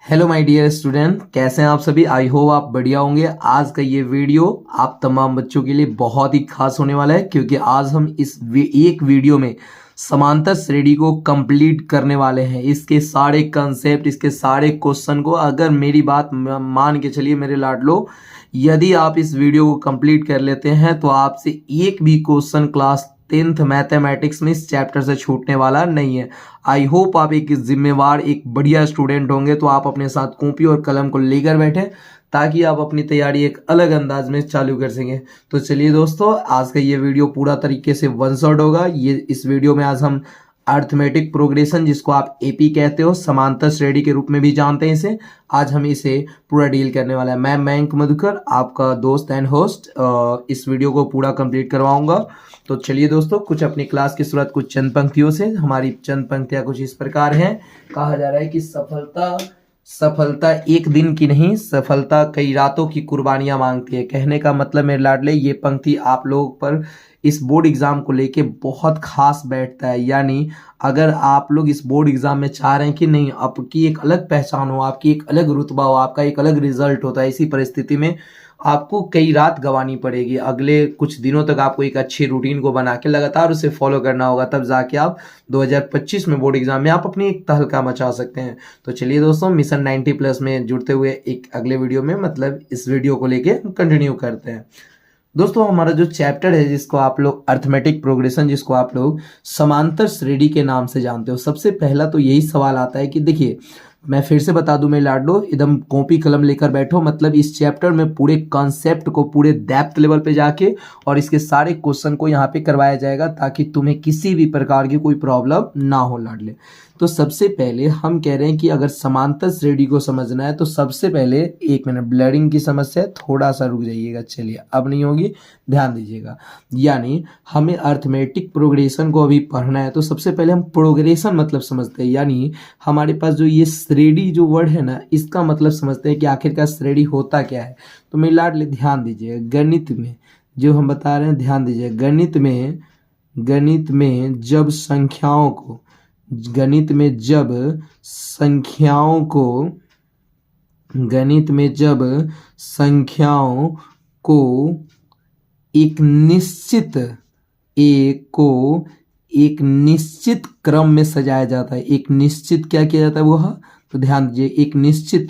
Hello my dear student, कैसे हैं आप सभी। आई होप आप बढ़िया होंगे। आज का ये वीडियो आप तमाम बच्चों के लिए बहुत ही खास होने वाला है, क्योंकि आज हम एक वीडियो में समांतर श्रेणी को कंप्लीट करने वाले हैं। इसके सारे कंसेप्ट, इसके सारे क्वेश्चन को, अगर मेरी बात मान के चलिए मेरे लाडलो, यदि आप इस वीडियो को कंप्लीट कर लेते हैं तो आपसे एक भी क्वेश्चन क्लास 10th मैथमेटिक्स में इस चैप्टर से छूटने वाला नहीं है। आई होप आप एक जिम्मेवार, एक बढ़िया स्टूडेंट होंगे, तो आप अपने साथ कॉपी और कलम को लेकर बैठे ताकि आप अपनी तैयारी एक अलग अंदाज में चालू कर सकें। तो चलिए दोस्तों, आज का ये वीडियो पूरा तरीके से वन शॉट होगा। इस वीडियो में आज हम अर्थमेटिक प्रोग्रेशन, जिसको आप एपी कहते हो, समांतर श्रेणी के रूप में भी जानते हैं इसे, आज हम इसे पूरा डील करने वाला है। मैं मयंक मधुकर, आपका दोस्त एंड होस्ट, इस वीडियो को पूरा कंप्लीट करवाऊंगा। तो चलिए दोस्तों, कुछ अपनी क्लास की शुरुआत कुछ चंद पंक्तियों से। हमारी चंद पंक्तियां कुछ इस प्रकार हैं। कहा जा रहा है कि सफलता एक दिन की नहीं, सफलता कई रातों की कुर्बानियां मांगती है। कहने का मतलब मेरे लाडले, ये पंक्ति आप लोगों पर इस बोर्ड एग्जाम को लेके बहुत खास बैठता है। यानी अगर आप लोग इस बोर्ड एग्जाम में चाह रहे हैं कि नहीं, आपकी एक अलग पहचान हो, आपकी एक अलग रुतबा हो, आपका एक अलग रिजल्ट होता है, इसी परिस्थिति में आपको कई रात गंवानी पड़ेगी। अगले कुछ दिनों तक आपको एक अच्छी रूटीन को बना के लगातार उसे फॉलो करना होगा, तब जाके आप 2025 में बोर्ड एग्जाम में आप अपनी एक तहलका मचा सकते हैं। तो चलिए दोस्तों, मिशन 90+ में जुड़ते हुए एक अगले वीडियो में, मतलब इस वीडियो को लेके कंटिन्यू करते हैं। दोस्तों, हमारा जो चैप्टर है, जिसको आप लोग अर्थमेटिक प्रोग्रेशन, जिसको आप लोग समांतर श्रेणी के नाम से जानते हो, सबसे पहला तो यही सवाल आता है कि देखिए, मैं फिर से बता दूं मेरे लाडलो, एकदम कॉपी कलम लेकर बैठो। मतलब इस चैप्टर में पूरे कॉन्सेप्ट को पूरे डेप्थ लेवल पे जाके और इसके सारे क्वेश्चन को यहाँ पे करवाया जाएगा, ताकि तुम्हें किसी भी प्रकार की कोई प्रॉब्लम ना हो लाडले। तो सबसे पहले हम कह रहे हैं कि अगर समांतर श्रेणी को समझना है तो सबसे पहले, एक मिनट, ब्लरिंग की समस्या है, थोड़ा सा रुक जाइएगा। चलिए, अब नहीं होगी, ध्यान दीजिएगा। यानी हमें अर्थमेटिक प्रोग्रेशन को अभी पढ़ना है, तो सबसे पहले हम प्रोग्रेशन मतलब समझते हैं। यानी हमारे पास जो ये श्रेणी जो वर्ड है ना, इसका मतलब समझते हैं कि आखिरकार श्रेणी होता क्या है। तो मेरे लाडले ध्यान दीजिए, गणित में जो हम बता रहे हैं, ध्यान दीजिए। गणित में जब संख्याओं को एक निश्चित क्रम में सजाया जाता है। एक निश्चित क्या किया जाता है वो, तो ध्यान दीजिए, एक निश्चित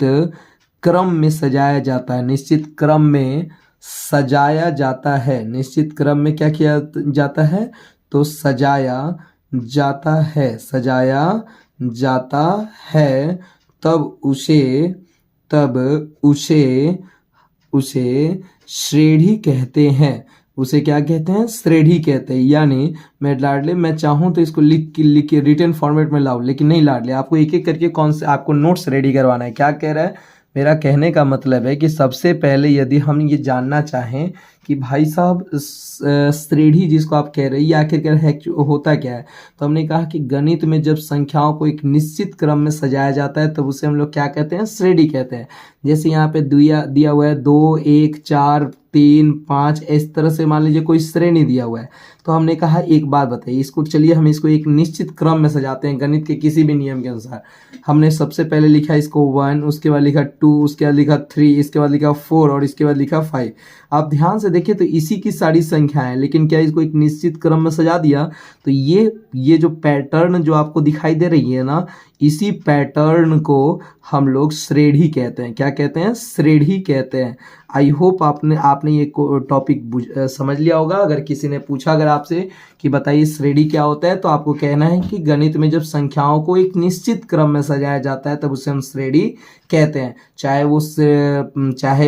क्रम में सजाया जाता है। निश्चित क्रम में सजाया जाता है। निश्चित क्रम में क्या किया जाता है, तो सजाया जाता है। तब उसे श्रेणी कहते हैं। उसे क्या कहते हैं, श्रेणी कहते हैं। यानी मैं लाडले, मैं चाहूं तो इसको लिख के रिटन फॉर्मेट में लाऊं, लेकिन नहीं लाडले, आपको एक एक करके कौन से आपको नोट्स रेडी करवाना है। क्या कह रहा है मेरा कहने का मतलब है कि सबसे पहले यदि हम ये जानना चाहें कि भाई साहब श्रेणी जिसको आप कह रहे हैं, ये आखिरकार है होता क्या है, तो हमने कहा कि गणित में जब संख्याओं को एक निश्चित क्रम में सजाया जाता है, तब उसे हम लोग क्या कहते हैं, श्रेणी कहते हैं। जैसे यहाँ पे दिया हुआ है 2 1 4 3 5, इस तरह से मान लीजिए कोई श्रेणी दिया हुआ है, तो हमने कहा एक बात बताइए इसको, चलिए हम इसको एक निश्चित क्रम में सजाते हैं गणित के किसी भी नियम के अनुसार। हमने सबसे पहले लिखा इसको 1, उसके बाद लिखा 2, उसके बाद लिखा 3, इसके बाद लिखा 4 और इसके बाद लिखा 5। आप ध्यान से देखिए तो इसी की सारी संख्याएं, लेकिन क्या इसको एक निश्चित क्रम में सजा दिया, तो ये जो पैटर्न जो आपको दिखाई दे रही है ना, इसी पैटर्न को हम लोग श्रेणी कहते हैं। क्या कहते हैं, श्रेणी कहते हैं। आई होप आपने ये टॉपिक समझ लिया होगा। अगर किसी ने पूछा अगर आपसे कि बताइए श्रेणी क्या होता है, तो आपको कहना है कि गणित में जब संख्याओं को एक निश्चित क्रम में सजाया जाता है, तब उसे हम श्रेणी कहते हैं। चाहे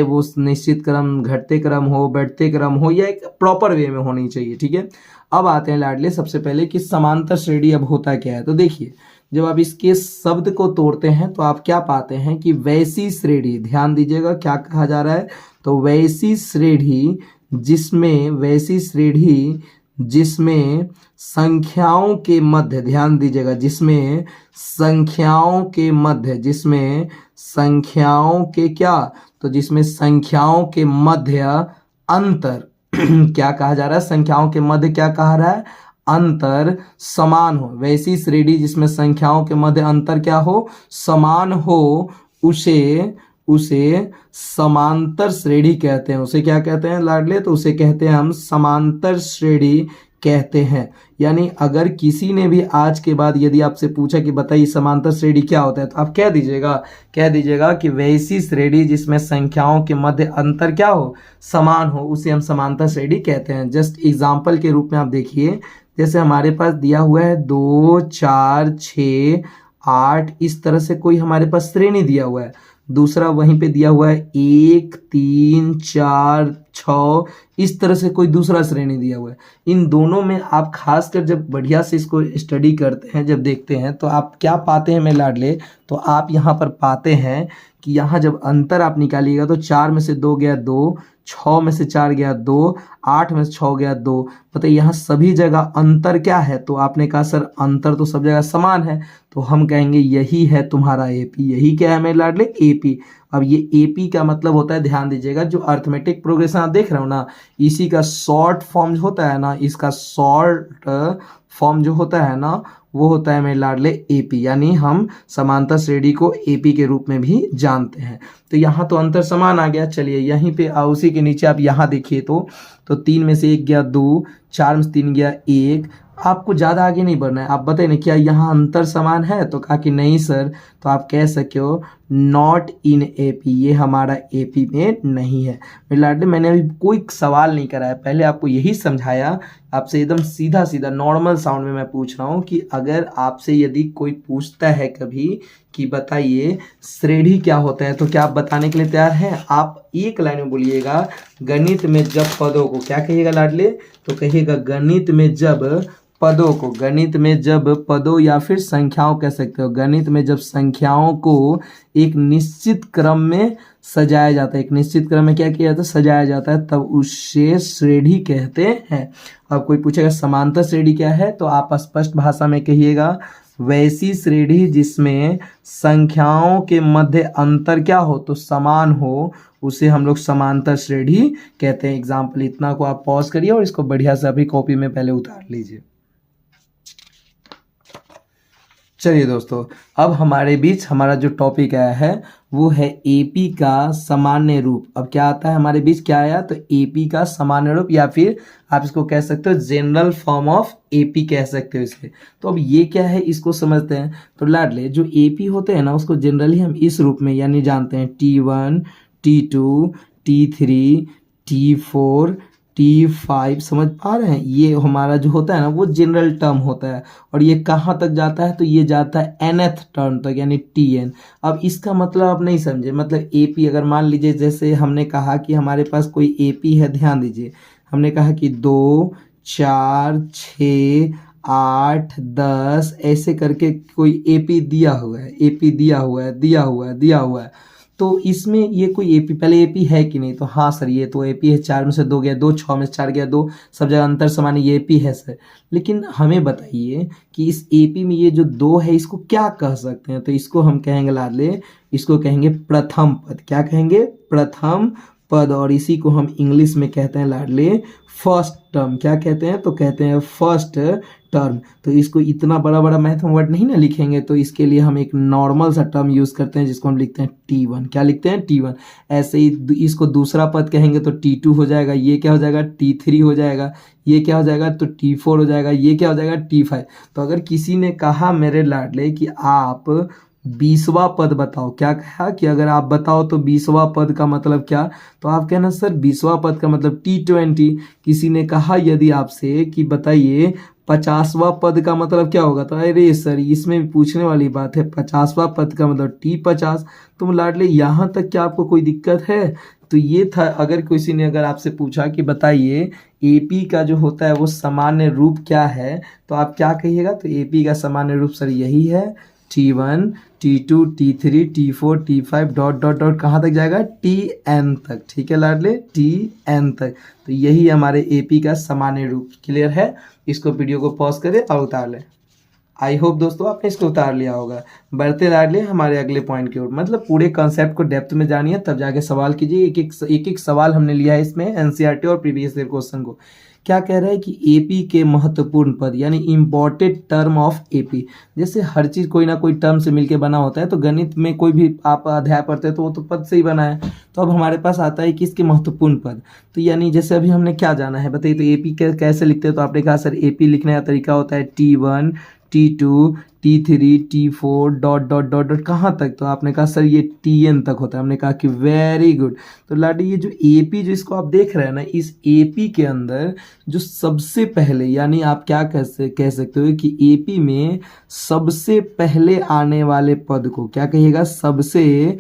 वो निश्चित क्रम घटते क्रम हो, बढ़ते क्रम हो, या एक प्रॉपर वे में होनी चाहिए। ठीक है, अब आते हैं लाडले सबसे पहले कि समांतर श्रेणी अब होता क्या है। तो देखिए, जब आप इसके शब्द को तोड़ते हैं तो आप क्या पाते हैं कि वैसी श्रेणी, ध्यान दीजिएगा क्या कहा जा रहा है, तो वैसी श्रेणी जिसमें संख्याओं के मध्य, ध्यान दीजिएगा, जिसमें संख्याओं के मध्य अंतर क्या कहा जा रहा है, संख्याओं के मध्य क्या कहा रहा है, अंतर समान हो। वैसी श्रेणी जिसमें संख्याओं के मध्य अंतर क्या हो, समान हो, उसे उसे समांतर श्रेणी कहते हैं। उसे क्या कहते हैं लाडले? तो उसे कहते हैं हम समांतर श्रेणी कहते हैं। यानी अगर किसी ने भी आज के बाद यदि आपसे पूछा कि बताइए समांतर श्रेणी क्या होता है, तो आप कह दीजिएगा कि वैसी श्रेणी जिसमें संख्याओं के मध्य अंतर क्या हो, समान हो, उसे हम समांतर श्रेणी कहते हैं। जस्ट एग्जाम्पल के रूप में आप देखिए, जैसे हमारे पास दिया हुआ है 2, 4, 6, 8, इस तरह से कोई हमारे पास श्रेणी दिया हुआ है। दूसरा वहीं पे दिया हुआ है 1, 3, 4, 6, इस तरह से कोई दूसरा श्रेणी दिया हुआ है। इन दोनों में आप खासकर जब बढ़िया से इसको स्टडी करते हैं, जब देखते हैं, तो आप क्या पाते हैं मेरे लाडले? तो आप यहाँ पर पाते हैं कि यहाँ जब अंतर आप निकालिएगा तो 4 में से 2 गया 2, 6 में से 4 गया 2, 8 में से 6 गया 2। बताइए यहाँ सभी जगह अंतर क्या है? तो आपने कहा सर अंतर तो सब जगह समान है, तो हम कहेंगे यही है तुम्हारा एपी। यही क्या है मेरे लाडले? एपी। अब ये एपी का मतलब होता है, ध्यान दीजिएगा, जो अर्थमेटिक प्रोग्रेशन आप देख रहे हो ना, इसी का शॉर्ट फॉर्म जो होता है ना, इसका शॉर्ट फॉर्म जो होता है ना, वो होता है मेरे लाडले एपी। यानी हम समांतर श्रेणी को एपी के रूप में भी जानते हैं। तो यहाँ तो अंतर समान आ गया। चलिए यहीं पे उसी के नीचे आप यहाँ देखिए तो 3 में से 1 गया 2, 4 में से 3 गया 1। आपको ज़्यादा आगे नहीं बढ़ना है। आप बताइए ना क्या यहाँ अंतर समान है? तो कहा कि नहीं सर। तो आप कह सकते हो नॉट इन एपी, ये हमारा एपी में नहीं है। मेरे लाडले मैंने अभी कोई सवाल नहीं कराया, पहले आपको यही समझाया, आपसे एकदम सीधा सीधा नॉर्मल साउंड में मैं पूछ रहा हूँ कि अगर आपसे यदि कोई पूछता है कभी कि बताइए श्रेणी क्या होता है, तो क्या आप बताने के लिए तैयार हैं? आप एक लाइन में बोलिएगा, गणित में जब पदों को, क्या कहिएगा लाडले? तो कहिएगा गणित में जब पदों को, गणित में जब पदों या फिर संख्याओं कह सकते हो, गणित में जब संख्याओं को एक निश्चित क्रम में सजाया जाता है, एक निश्चित क्रम में क्या किया जाता है? सजाया जाता है, तब उसे श्रेणी कहते हैं। अब कोई पूछेगा समांतर श्रेणी क्या है, तो आप स्पष्ट भाषा में कहिएगा वैसी श्रेणी जिसमें संख्याओं के मध्य अंतर क्या हो, तो समान हो, उसे हम लोग समांतर श्रेणी कहते हैं। एग्जाम्पल इतना को आप पॉज करिए और इसको बढ़िया से अभी कॉपी में पहले उतार लीजिए। चलिए दोस्तों, अब हमारे बीच हमारा जो टॉपिक आया है वो है एपी का सामान्य रूप। अब क्या आता है हमारे बीच, क्या आया? तो एपी का सामान्य रूप, या फिर आप इसको कह सकते हो जनरल फॉर्म ऑफ एपी कह सकते हो इसे। तो अब ये क्या है, इसको समझते हैं। तो लाडले जो एपी होते हैं ना, उसको जनरली हम इस रूप में यानी जानते हैं T1, T2, T3, T4, T5। समझ पा रहे हैं? ये हमारा जो होता है ना वो जनरल टर्म होता है, और ये कहाँ तक जाता है? तो ये जाता है nth टर्म तक, यानी Tn। अब इसका मतलब आप नहीं समझे, मतलब एपी अगर मान लीजिए जैसे हमने कहा कि हमारे पास कोई एपी है, ध्यान दीजिए, हमने कहा कि 2, 4, 6, 8, 10 ऐसे करके कोई एपी दिया हुआ है, एपी दिया हुआ है। तो इसमें ये कोई एपी, पहले एपी है कि नहीं? तो हाँ सर ये तो एपी है। 4 में से 2 गया 2, 6 में से 4 गया 2, सब जगह अंतर समान है, ये एपी है सर। लेकिन हमें बताइए कि इस एपी में ये जो 2 है इसको क्या कह सकते हैं? तो इसको हम कहेंगे लाडले, इसको कहेंगे प्रथम पद। क्या कहेंगे? प्रथम पद। और इसी को हम इंग्लिश में कहते हैं लाडले फर्स्ट टर्म। क्या कहते हैं? तो कहते हैं फर्स्ट टर्म। तो इसको इतना बड़ा बड़ा मैथ में वर्ड नहीं ना लिखेंगे, तो इसके लिए हम एक नॉर्मल सा टर्म यूज करते हैं जिसको हम लिखते हैं T1। क्या लिखते हैं? T1। ऐसे ही इसको दूसरा पद कहेंगे तो T2 हो जाएगा, ये क्या हो जाएगा? T3 हो जाएगा, ये क्या हो जाएगा? तो T4 हो जाएगा, ये क्या हो जाएगा? T5। तो अगर किसी ने कहा मेरे लाडले कि आप 20वां पद बताओ, क्या कहा कि अगर आप बताओ तो 20वां पद का मतलब क्या? तो आप कहना सर 20वां पद का मतलब T20। किसी ने कहा यदि आपसे कि बताइए 50वां पद का मतलब क्या होगा, तो अरे सर इसमें भी पूछने वाली बात है, 50वां पद का मतलब T50। तो लाडले यहाँ तक क्या आपको कोई दिक्कत है? तो ये था, अगर किसी ने अगर आपसे पूछा कि बताइए एपी का जो होता है वो सामान्य रूप क्या है, तो आप क्या कहिएगा? तो एपी का सामान्य रूप सर यही है, T1, T2, T3, T4, T5 dot dot dot कहाँ तक जाएगा? Tn तक। ठीक है लाडले, Tn तक। तो यही हमारे एपी का सामान्य रूप। क्लियर है? इसको वीडियो को पॉज करें और उतार लें। आई होप दोस्तों आपने इसको उतार लिया होगा। बढ़ते लाडले हमारे अगले पॉइंट की ओर, मतलब पूरे कॉन्सेप्ट को डेप्थ में जानिए तब जाके सवाल कीजिए। एक एक सवाल हमने लिया है इसमें एनसीईआरटी और प्रीवियस ईयर क्वेश्चन को। क्या कह रहा है कि एपी के महत्वपूर्ण पद यानी इम्पोर्टेंट टर्म ऑफ एपी। जैसे हर चीज़ कोई ना कोई टर्म से मिलके बना होता है, तो गणित में कोई भी आप अध्याय पढ़ते हैं तो वो तो पद से ही बना है। तो अब हमारे पास आता है किसके महत्वपूर्ण पद। तो यानी जैसे अभी हमने क्या जाना है बताइए, तो एपी कैसे लिखते हैं। तो आपने कहा सर एपी लिखने का तरीका होता है T1 T2 T3 T4 dot dot dot dot कहाँ तक। तो आपने कहा सर ये Tn तक होता है। हमने कहा कि वेरी गुड। तो लाडी ये जो एपी जो इसको आप देख रहे हैं ना, इस एपी के अंदर जो सबसे पहले यानी आप क्या कह सकते हो कि एपी में सबसे पहले आने वाले पद को क्या कहिएगा, सबसे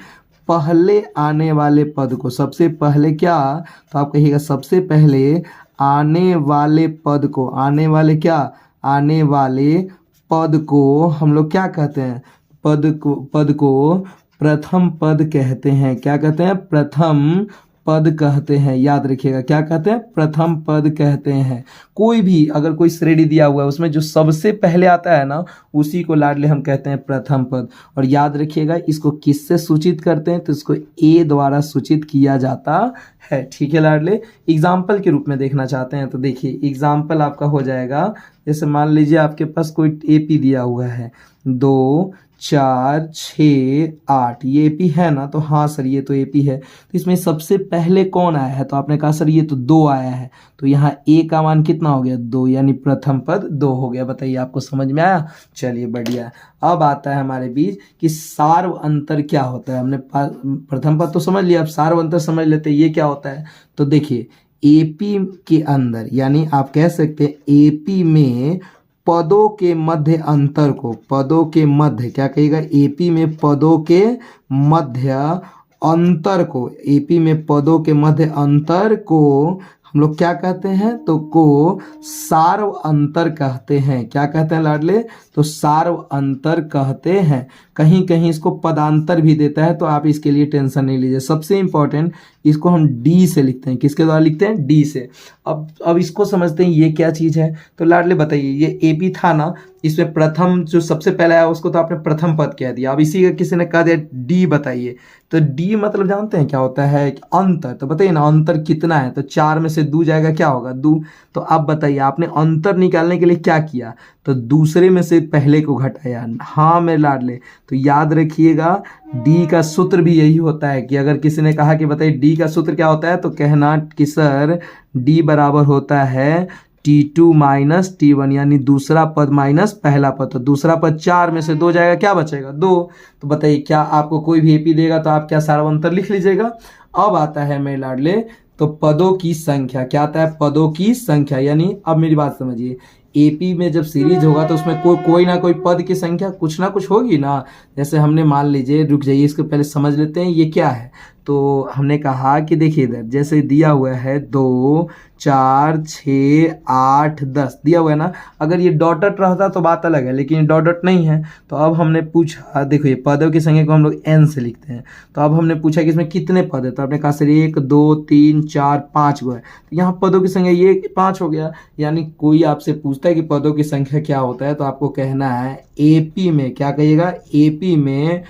पहले आने वाले पद को। सबसे पहले क्या, तो आप कहिएगा सबसे पहले आने वाले पद को, आने वाले क्या, आने वाले पद को हम लोग क्या कहते हैं, पद को प्रथम पद कहते हैं। क्या कहते हैं, प्रथम पद कहते हैं। याद रखिएगा क्या कहते हैं, प्रथम पद कहते हैं। कोई भी अगर कोई श्रेणी दिया हुआ है उसमें जो सबसे पहले आता है ना, उसी को लाडले हम कहते हैं प्रथम पद। और याद रखिएगा इसको किससे सूचित करते हैं, तो इसको ए द्वारा सूचित किया जाता है। ठीक है लाडले, एग्जाम्पल के रूप में देखना चाहते हैं तो देखिए एग्जाम्पल आपका हो जाएगा। जैसे मान लीजिए आपके पास कोई एपी दिया हुआ है 2 4 6 8, ये एपी है ना। तो हाँ सर ये तो एपी है। तो इसमें सबसे पहले कौन आया है, तो आपने कहा सर ये तो 2 आया है। तो यहाँ ए का मान कितना हो गया, 2, यानी प्रथम पद 2 हो गया। बताइए आपको समझ में आया। चलिए बढ़िया। अब आता है हमारे बीच कि सार्व अंतर क्या होता है। हमने प्रथम पद तो समझ लिया, अब सार्व अंतर समझ लेते हैं ये क्या होता है। तो देखिए एपी के अंदर यानी आप कह सकते हैं एपी में पदों के मध्य अंतर को, पदों के मध्य क्या कहिएगा, एपी में पदों के मध्य अंतर को, एपी में पदों के मध्य अंतर को हम लोग क्या कहते हैं, तो को सार्व अंतर कहते हैं। क्या कहते हैं लाडले, तो सार्व अंतर कहते हैं। कहीं कहीं इसको पदांतर भी देता है, तो आप इसके लिए टेंशन नहीं लीजिए। सबसे इंपॉर्टेंट इसको हम डी से लिखते हैं। किसके द्वारा लिखते हैं, डी से। अब इसको समझते हैं ये क्या चीज़ है। तो लाडले बताइए ये एपी था ना, इसमें प्रथम जो सबसे पहले आया उसको तो आपने प्रथम पद कह दिया। अब इसी का किसी ने कह दिया डी बताइए, तो डी मतलब जानते हैं क्या होता है, अंतर। तो बताइए ना अंतर कितना है, तो 4 में से 2 जाएगा, क्या होगा 2। तो अब बताइए आपने अंतर निकालने के लिए क्या किया, तो दूसरे में से पहले को घटाया। हाँ मेरे लाडले, तो याद रखिएगा डी का सूत्र भी यही होता है कि अगर किसी ने कहा कि बताइए डी का सूत्र क्या होता है, तो कहना कि सर डी बराबर होता है T2 माइनस T1, यानी दूसरा पद माइनस पहला पद। तो दूसरा पद 4 में से 2 जाएगा, क्या बचेगा 2। तो बताइए क्या आपको कोई भी एपी देगा तो आप क्या सार्वंतर लिख लीजिएगा। अब आता है मेरे लाडले तो पदों की संख्या। क्या आता है, पदों की संख्या। यानी अब मेरी बात समझिए, एपी में जब सीरीज होगा तो उसमें कोई ना कोई पद की संख्या कुछ ना कुछ होगी ना। जैसे हमने मान लीजिए, रुक जाइए इसको पहले समझ लेते हैं ये क्या है। तो हमने कहा कि देखिए इधर जैसे दिया हुआ है 2 4 6 8 10 दिया हुआ है ना। अगर ये डॉटेड रहता तो बात अलग है, लेकिन डॉटेड नहीं है। तो अब हमने पूछा, देखो ये पदों की संख्या को हम लोग n से लिखते हैं। तो अब हमने पूछा कि इसमें कितने पद है, तो आपने कहा सर 1 2 3 4 5 गो है। तो यहाँ पदों की संख्या ये 5 हो गया। यानी कोई आपसे पूछता है कि पदों की संख्या क्या होता है, तो आपको कहना है एपी में, क्या कहिएगा, एपी में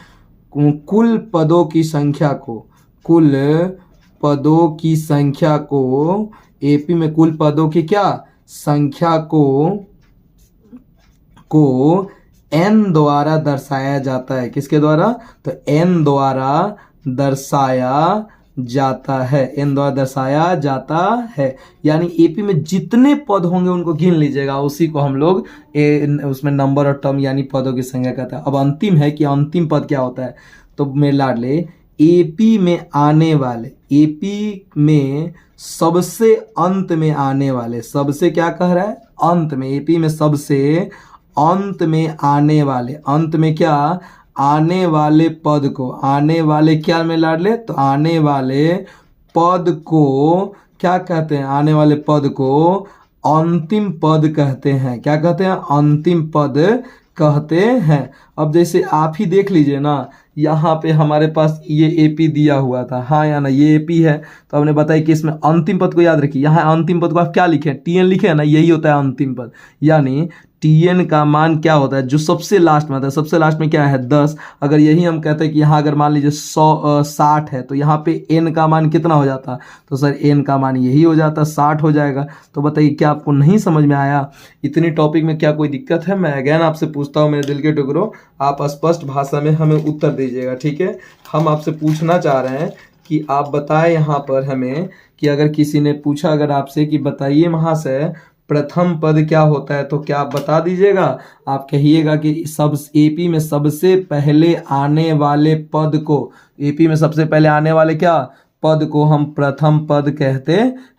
कुल पदों की संख्या को, कुल पदों की संख्या को, एपी में कुल पदों की क्या संख्या को n द्वारा दर्शाया जाता है। किसके द्वारा, तो n द्वारा दर्शाया जाता है, n द्वारा दर्शाया जाता है। यानी एपी में जितने पद होंगे उनको गिन लीजिएगा, उसी को हम लोग उसमें नंबर और टर्म यानी पदों की संख्या कहता है। अब अंतिम है कि अंतिम पद क्या होता है। तो मेरे लाडले एपी में आने वाले, एपी में सबसे अंत में आने वाले, सबसे क्या कह रहा है, अंत में, एपी में सबसे अंत में आने वाले, अंत में क्या आने वाले पद को, आने वाले क्या में लाडले, तो आने वाले पद को क्या कहते हैं, आने वाले पद को अंतिम पद कहते हैं। क्या कहते हैं, अंतिम पद कहते हैं। अब जैसे आप ही देख लीजिए ना, यहाँ पे हमारे पास ये एपी दिया हुआ था, हाँ या ना, ये एपी है। तो हमने बताया कि इसमें अंतिम पद को याद रखिए, यहाँ अंतिम पद को आप क्या लिखे, टीएन लिखे है ना, यही होता है अंतिम पद। यानी Tn का मान क्या होता है जो सबसे लास्ट में आता है। सबसे लास्ट में क्या है 10। अगर यही हम कहते हैं कि यहाँ अगर मान लीजिए 60 है तो यहाँ पे n का मान कितना हो जाता, तो सर n का मान यही हो जाता, 60 हो जाएगा। तो बताइए क्या आपको नहीं समझ में आया? इतनी टॉपिक में क्या कोई दिक्कत है? मैं अगेन आपसे पूछता हूँ मेरे दिल के टुकड़ों, आप स्पष्ट भाषा में हमें उत्तर दीजिएगा, ठीक है। हम आपसे पूछना चाह रहे हैं कि आप बताएं यहाँ पर हमें कि अगर किसी ने पूछा अगर आपसे कि बताइए महाशय प्रथम पद क्या होता है, तो क्या आप बता दीजिएगा? आप कहिएगा कि सब एपी में सबसे पहले आने वाले पद को, एपी में सबसे पहले आने वाले क्या पद को हम प्रथम पद कहते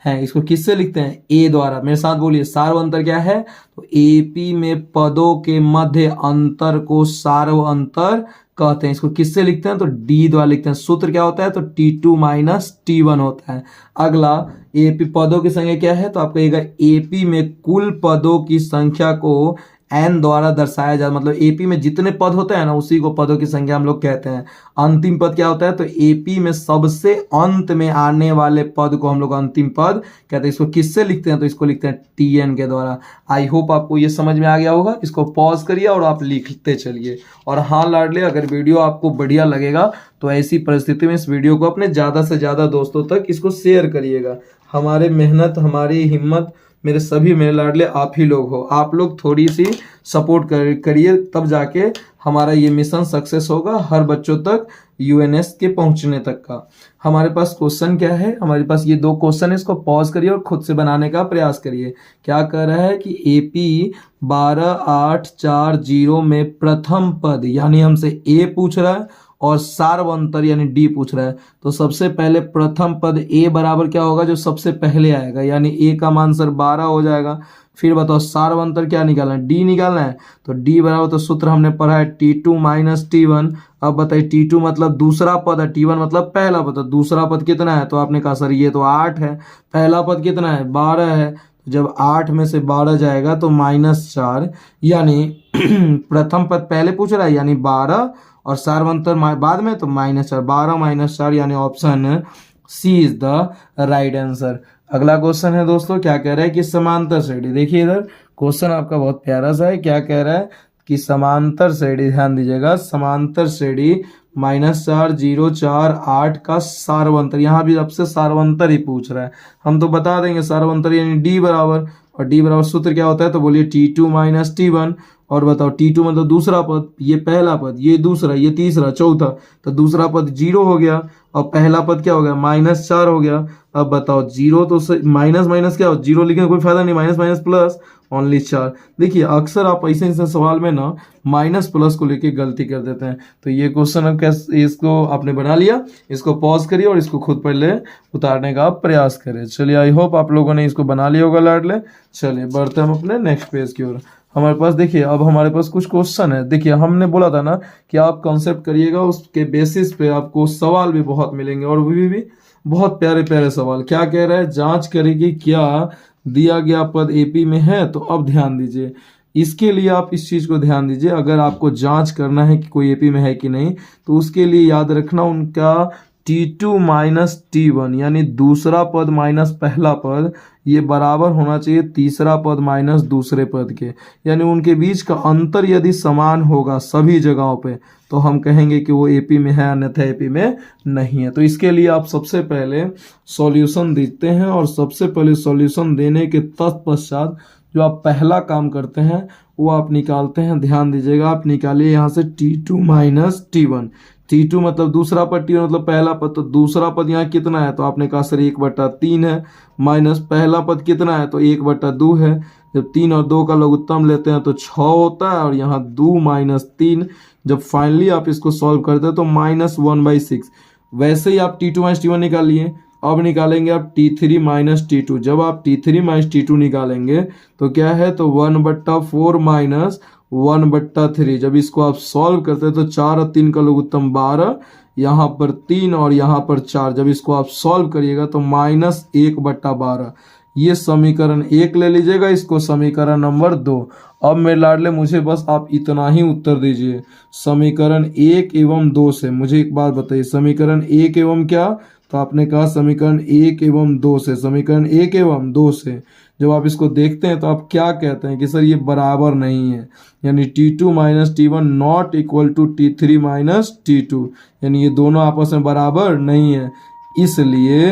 हैं। इसको किससे लिखते हैं? ए द्वारा। मेरे साथ बोलिए, सार्व अंतर क्या है? तो एपी में पदों के मध्य अंतर को सार्व अंतर कहते हैं। इसको किससे लिखते हैं? तो डी द्वारा लिखते हैं। सूत्र क्या होता है? तो T2 माइनस T1 होता है। अगला, एपी पदों की संख्या क्या है? तो आप कहिएगा एपी में कुल पदों की संख्या को n द्वारा दर्शाया जाता, मतलब एपी में जितने पद होते हैं ना उसी को पदों की संख्या हम लोग कहते हैं। अंतिम पद क्या होता है? तो एपी में सबसे अंत में आने वाले पद को हम लोग अंतिम पद कहते हैं। इसको किससे लिखते हैं? तो इसको लिखते हैं Tn के द्वारा। आई होप आपको ये समझ में आ गया होगा। इसको पॉज करिए और आप लिखते चलिए। और हाँ लाडले, अगर वीडियो आपको बढ़िया लगेगा तो ऐसी परिस्थिति में इस वीडियो को अपने ज़्यादा से ज़्यादा दोस्तों तक इसको शेयर करिएगा। हमारे मेहनत, हमारी हिम्मत, मेरे सभी मेरे लाडले आप ही लोग हो। आप लोग थोड़ी सी सपोर्ट करिए, तब जाके हमारा ये मिशन सक्सेस होगा हर बच्चों तक यूएनएस के पहुंचने तक का। हमारे पास क्वेश्चन क्या है? हमारे पास ये 2 क्वेश्चन है, इसको पॉज करिए और खुद से बनाने का प्रयास करिए। क्या कह रहा है कि एपी 12840 में प्रथम पद यानी हमसे ए पूछ रहा है और सार्वंतर यानी डी पूछ रहा है। तो सबसे पहले प्रथम पद ए बराबर क्या होगा? जो सबसे पहले आएगा, यानी ए का मान सर 12 हो जाएगा। फिर बताओ सार्वंतर क्या निकालना है? डी निकालना है। तो डी बराबर, तो सूत्र हमने पढ़ा है T2 माइनस T1। अब बताइए T2 मतलब दूसरा पद है, T1 मतलब पहला पद है। दूसरा पद कितना है? तो आपने कहा सर ये तो 8 है। पहला पद कितना है? 12 है। जब 8 में से 12 जाएगा तो -4, यानी प्रथम पद पहले पूछ रहा है यानी 12 और सार्वंतर बाद में, तो -4। 12 - 4 यानी option C is the right answer. अगला क्वेश्चन है दोस्तों, क्या कह रहा है कि समांतर श्रेणी। देखिए इधर क्वेश्चन आपका बहुत प्यारा सा है। क्या कह रहा है कि समांतर श्रेणी, ध्यान दीजिएगा, समांतर श्रेणी -4 0 4 8 का सार्वंतर। यहाँ भी आपसे सार्वंतर ही पूछ रहा है। हम तो बता देंगे सार्वंतर यानी डी बराबर, और डी बराबर सूत्र क्या होता है? तो बोलिए T2 माइनस T1। और बताओ T2 मतलब दूसरा पद, ये पहला पद, ये दूसरा, ये तीसरा, चौथा, तो दूसरा पद 0 हो गया और पहला पद क्या हो गया? -4 हो गया। अब बताओ 0 तो माइनस माइनस क्या हो? 0 लिखने का कोई फायदा नहीं, माइनस माइनस प्लस ओनली 4। देखिए अक्सर आप ऐसे सवाल में ना माइनस प्लस को लेके गलती कर देते हैं। तो ये क्वेश्चन अब कैसे, इसको आपने बना लिया, इसको पॉज करिए और इसको खुद पहले उतारने का आप प्रयास करें। चलिए आई होप आप लोगों ने इसको बना लिया होगा लाडले। चलिए बढ़ते हम अपने नेक्स्ट पेज की ओर। हमारे पास देखिए अब हमारे पास कुछ क्वेश्चन है। देखिए हमने बोला था ना कि आप कॉन्सेप्ट करिएगा, उसके बेसिस पे आपको सवाल भी बहुत मिलेंगे और भी बहुत प्यारे प्यारे सवाल। क्या कह रहा है? जांच करेगी क्या दिया गया पद एपी में है। तो अब ध्यान दीजिए, इसके लिए आप इस चीज को ध्यान दीजिए। अगर आपको जांच करना है कि कोई एपी में है कि नहीं, तो उसके लिए याद रखना उनका T2 माइनस T1 यानी दूसरा पद माइनस पहला पद, ये बराबर होना चाहिए तीसरा पद माइनस दूसरे पद के। यानी उनके बीच का अंतर यदि समान होगा सभी जगहों पे, तो हम कहेंगे कि वो एपी में है, अन्यथा एपी में नहीं है। तो इसके लिए आप सबसे पहले सॉल्यूशन देते हैं और सबसे पहले सॉल्यूशन देने के तत्पश्चात जो आप पहला काम करते हैं वो आप निकालते हैं। ध्यान दीजिएगा, आप निकालिए यहाँ से T2 माइनस T1। T2 मतलब दूसरा पद, T1 मतलब पहला पद, तो दूसरा पद यहाँ कितना है? तो आपने कहा सर 1/3 है, माइनस पहला पद कितना है? तो 1/2 है। जब 3 और 2 का लघुत्तम लेते हैं तो 6 होता है, और यहाँ 2 माइनस 3। जब फाइनली आप इसको सॉल्व करते हैं तो -1/6। वैसे ही आप T2 माइनस T1 निकालिए। अब निकालेंगे आप T3 माइनस T2। जब आप T3 माइनस T2 निकालेंगे तो क्या है? तो 1/4 माइनस 1/3। जब इसको आप सॉल्व करते हैं तो 4 और 3 का लघुत्तम 12, यहाँ पर 3 और यहाँ पर 4। जब इसको आप सॉल्व करिएगा तो -1/12। ये समीकरण 1 ले लीजिएगा, इसको समीकरण नंबर 2। अब मेरे लाडले मुझे बस आप इतना ही उत्तर दीजिए, समीकरण 1 एवं 2 से। मुझे एक बात बताइए, समीकरण 1 एवं क्या? तो आपने कहा समीकरण 1 एवं 2 से। समीकरण 1 एवं 2 से जब आप इसको देखते हैं तो आप क्या कहते हैं कि सर ये बराबर नहीं है, यानी T2 minus T1 not equal to T3 minus T2, यानी ये दोनों आपस में बराबर नहीं है। इसलिए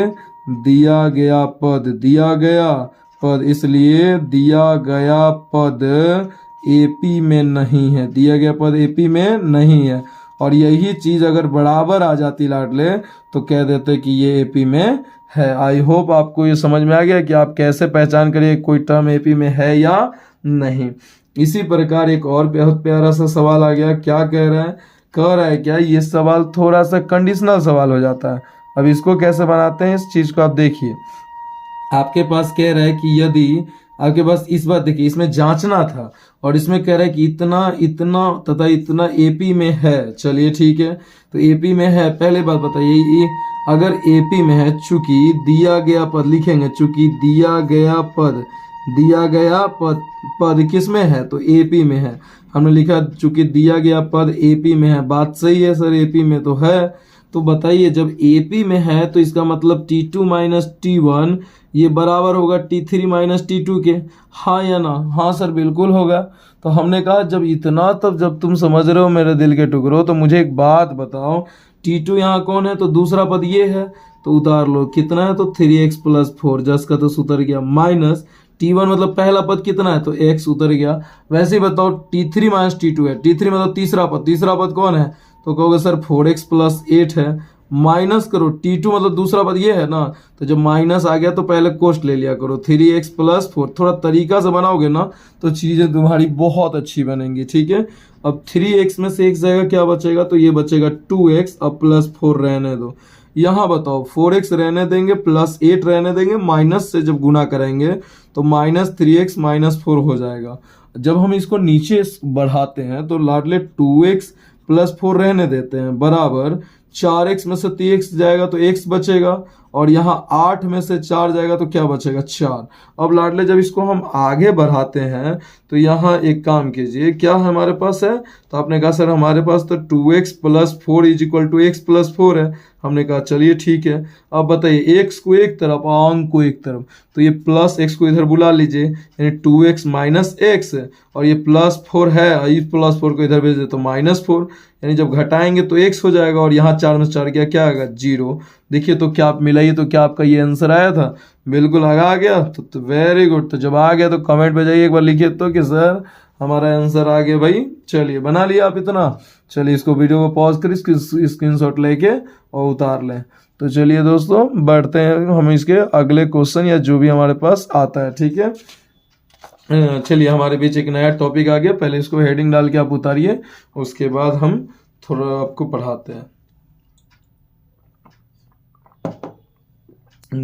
दिया गया पद इसलिए दिया गया पद AP में नहीं है, दिया गया पद AP में नहीं है। और यही चीज़ अगर बराबर आ जाती लाडले तो कह देते कि ये AP में है। आई होप आपको ये समझ में आ गया कि आप कैसे पहचान करिए कोई टर्म AP में है या नहीं। इसी प्रकार एक और बहुत प्यारा सा सवाल आ गया। क्या कह रहा है क्या, ये सवाल थोड़ा सा कंडीशनल सवाल हो जाता है। अब इसको कैसे बनाते हैं इस चीज़ को आप देखिए। आपके पास कह रहा है कि यदि आपके पास इस बात देखिए, इसमें जांचना था और इसमें कह रहा है कि इतना इतना तथा इतना AP में है। चलिए ठीक है, तो AP में है। पहले बात बताइए, ये अगर AP में है, चूंकि दिया गया पद लिखेंगे, चूंकि दिया गया पद किस में है, तो AP में है। हमने लिखा चूंकि दिया गया पद AP में है। बात सही है सर, AP में तो है। तो बताइए जब AP में है तो इसका मतलब T2 माइनस T1 ये बराबर होगा T3 माइनस T2 के, हाँ या ना? हाँ सर बिल्कुल होगा। तो हमने कहा जब इतना, तब जब तुम समझ रहे हो मेरे दिल के टुकड़ों, तो मुझे एक बात बताओ, T2 यहाँ कौन है, तो दूसरा पद ये है, तो उतार लो। कितना है, तो 3x प्लस 4, जस का तो उतर गया, माइनस T1 मतलब पहला पद कितना है, तो x उतर गया। वैसे ही बताओ T3 माइनस T2 है, T3 मतलब तीसरा पद कौन है, तो कहोगे सर 4x प्लस 8 है। माइनस करो, T2 मतलब दूसरा पद ये है ना, तो जब माइनस आ गया तो पहले कोष्ट ले लिया करो, 3x प्लस 4। थोड़ा तरीका से बनाओगे ना तो चीज़ें तुम्हारी बहुत अच्छी बनेंगी, ठीक है। अब 3x में से एक जगह क्या बचेगा, तो ये बचेगा 2x, अब प्लस 4 रहने दो। यहाँ बताओ 4x रहने देंगे, प्लस 8 रहने देंगे, माइनस से जब गुना करेंगे तो माइनस 3x माइनस 4 हो जाएगा। जब हम इसको नीचे बढ़ाते हैं तो लाडले 2x प्लस 4 रहने देते हैं, बराबर 4x में से 3x जाएगा तो x बचेगा, और यहाँ 8 में से 4 जाएगा तो क्या बचेगा, 4। अब लाडले जब इसको हम आगे बढ़ाते हैं तो यहाँ एक काम कीजिए, क्या हमारे पास है, तो आपने कहा सर हमारे पास तो 2x plus 4 is equal to x plus 4 है। हमने कहा चलिए ठीक है। अब बताइए x को एक तरफ, अंक को एक तरफ, तो ये प्लस x को इधर बुला लीजिए, यानी 2x माइनस x, और ये प्लस 4 है, इस प्लस 4 को इधर भेज दे तो माइनस 4, यानी जब घटाएंगे तो x हो जाएगा, और यहाँ 4 में से 4 गया, क्या आएगा, 0। देखिए तो क्या आप मिलाइए, तो क्या आपका ये आंसर आया था, बिल्कुल आ गया। तो वेरी गुड। तो जब आ गया तो कमेंट पे जाइए एक बार लिखिए तो कि सर हमारा आंसर आ गया भाई। चलिए बना लिया आप इतना। चलिए इसको वीडियो को पॉज कर स्क्रीनशॉट लेके और उतार लें। तो चलिए दोस्तों बढ़ते हैं हम इसके अगले क्वेश्चन या जो भी हमारे पास आता है, ठीक है। चलिए हमारे बीच एक नया टॉपिक आ गया, पहले इसको हेडिंग डाल के आप उतारिए, उसके बाद हम थोड़ा आपको पढ़ाते हैं।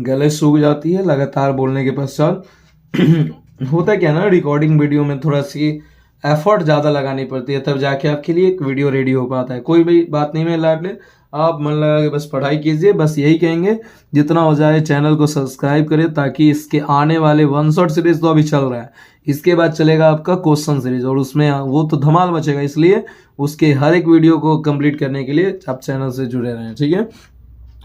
गले सूख जाती है लगातार बोलने के पश्चात। होता क्या ना, रिकॉर्डिंग वीडियो में थोड़ा सी एफर्ट ज़्यादा लगानी पड़ती है, तब जाके आपके लिए एक वीडियो रेडी हो पाता है। कोई भी बात नहीं है लाडले, आप मन लगा के बस पढ़ाई कीजिए। बस यही कहेंगे जितना हो जाए चैनल को सब्सक्राइब करें, ताकि इसके आने वाले वन शॉट सीरीज तो अभी चल रहा है, इसके बाद चलेगा आपका क्वेश्चन सीरीज, और उसमें वो तो धमाल मचेगा। इसलिए उसके हर एक वीडियो को कंप्लीट करने के लिए आप चैनल से जुड़े रहें, ठीक है।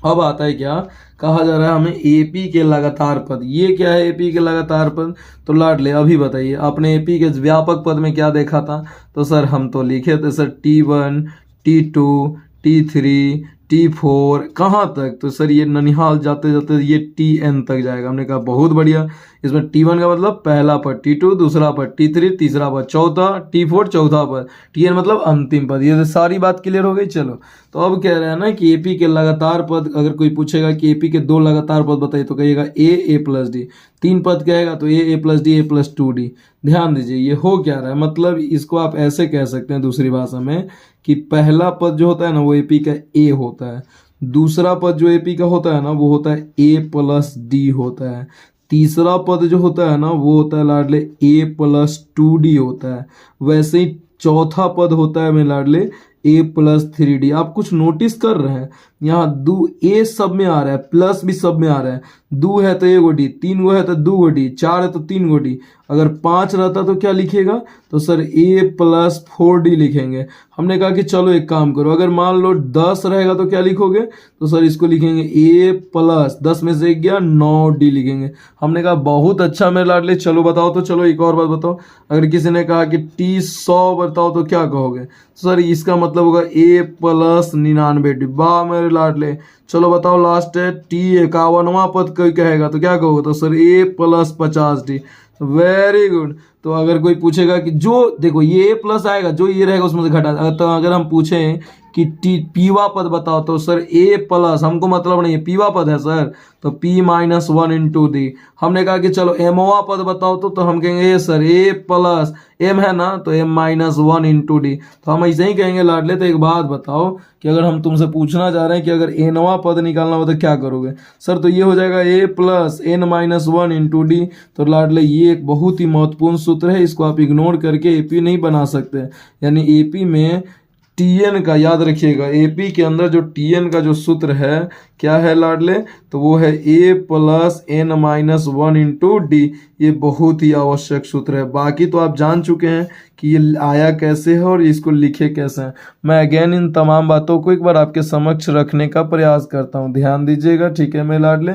अब आता है क्या, कहा जा रहा है हमें AP के लगातार पद। ये क्या है AP के लगातार पद, तो लाडले अभी बताइए आपने AP के व्यापक पद में क्या देखा था, तो सर हम तो लिखे थे sir T1 T2 T3 T4, कहाँ तक, तो सर ये ननिहाल जाते जाते ये TN तक जाएगा। हमने कहा बहुत बढ़िया। इसमें T1 का मतलब पहला पद, T2 दूसरा पद, T3 तीसरा पद, चौथा T4 चौथा पद, TN मतलब अंतिम पद। ये सारी बात क्लियर हो गई। चलो तो अब कह रहे हैं ना कि AP के लगातार पद, अगर कोई पूछेगा कि AP के 2 लगातार पद बताइए, तो कहिएगा A प्लस D। 3 पद कहेगा तो A plus D A plus 2D। ध्यान दीजिए ये हो क्या रहा है, मतलब इसको आप ऐसे कह सकते हैं दूसरी भाषा में कि पहला पद जो होता है ना वो AP का A होता है, दूसरा पद जो AP का होता है ना वो होता है A प्लस D होता है, तीसरा पद जो होता है ना वो होता है लाडले A प्लस 2D होता है। वैसे ही चौथा पद होता है मेरे लाडले A प्लस 3D। आप कुछ नोटिस कर रहे हैं, यहाँ दो ए सब में आ रहा है, प्लस भी सब में आ रहा है। 2 है तो 1 डी, 3 है तो 2 डी, 4 है तो 3 डी। अगर 5 रहता तो क्या लिखेगा, तो सर a + 4d लिखेंगे। हमने कहा कि चलो एक काम करो, अगर मान लो 10 रहेगा तो क्या लिखोगे, तो सर इसको लिखेंगे a + 10 में से 1 गया 9d लिखेंगे। हमने कहा बहुत अच्छा मेरे लाडले, चलो बताओ। तो चलो एक और बात बताओ, अगर किसी ने कहा कि t 100 बताओ तो क्या कहोगे, तो सर इसका मतलब होगा a + 99d। वाह मेरे लाडले, चलो बताओ लास्ट है t 51वां पद कोई कहेगा तो क्या कहोगे, तो sir a + 50d। Very good. तो अगर कोई पूछेगा कि जो देखो ये प्लस आएगा, जो ये रहेगा उसमें से घटा, तो अगर हम पूछें कि पीवा पद बताओ तो सर a+, हमको मतलब नहीं है, पीवा पद है सर, तो p - 1 × d। हमने कहा कि चलो एमवा पद बताओ तो हम कहेंगे सर a+, m है ना तो m - 1 × d। तो हम ऐसे ही कहेंगे लाडले। तो एक बात बताओ कि अगर हम तुमसे पूछना चाह रहे हैं कि अगर nवा पद निकालना हो तो क्या करोगे, सर तो ये हो जाएगा a + n - 1 × d। तो लाडले ये एक बहुत ही महत्वपूर्ण सूत्र है, इसको आप इग्नोर करके एपी नहीं बना सकते। यानी एपी में टीएन का याद रखिएगा, एपी के अंदर जो टीएन का जो सूत्र है क्या है लाडले, तो वो है a + n - 1 × d। ये बहुत ही आवश्यक सूत्र है। बाकी तो आप जान चुके हैं कि ये आया कैसे है और इसको लिखे कैसे हैं। मैं अगेन इन तमाम बातों को एक बार आपके समक्ष रखने का प्रयास करता हूँ, ध्यान दीजिएगा, ठीक है मेरे लाडले।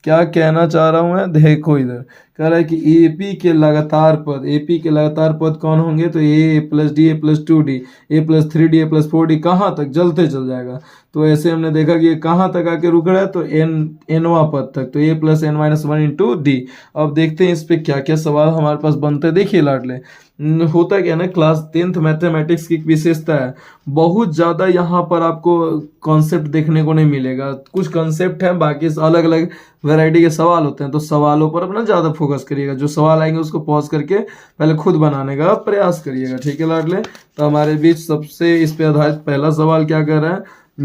क्या कहना चाह रहा हूं मैं, देखो इधर कह रहा है कि एपी के लगातार पद, एपी के लगातार पद कौन होंगे, तो a + d, a + 2d, a + 3d, a + 4d, कहाँ तक जलते चल जाएगा। तो ऐसे हमने देखा कि ये कहाँ तक आके रुक रहा है, तो nवां पद तक, तो a + n - 1 × d। अब देखते हैं इस पे क्या क्या सवाल हमारे पास बनते हैं। देखिए लाडले, होता क्या है ना, क्लास 10th मैथमेटिक्स की एक विशेषता है, बहुत ज़्यादा यहाँ पर आपको कॉन्सेप्ट देखने को नहीं मिलेगा। कुछ कॉन्सेप्ट हैं, बाकी अलग अलग वैरायटी के सवाल होते हैं। तो सवालों पर अपना ज़्यादा फोकस करिएगा, जो सवाल आएंगे उसको पॉज करके पहले खुद बनाने का प्रयास करिएगा, ठीक है लाडले। तो हमारे बीच सबसे इस पे आधारित पहला सवाल क्या कह रहा है,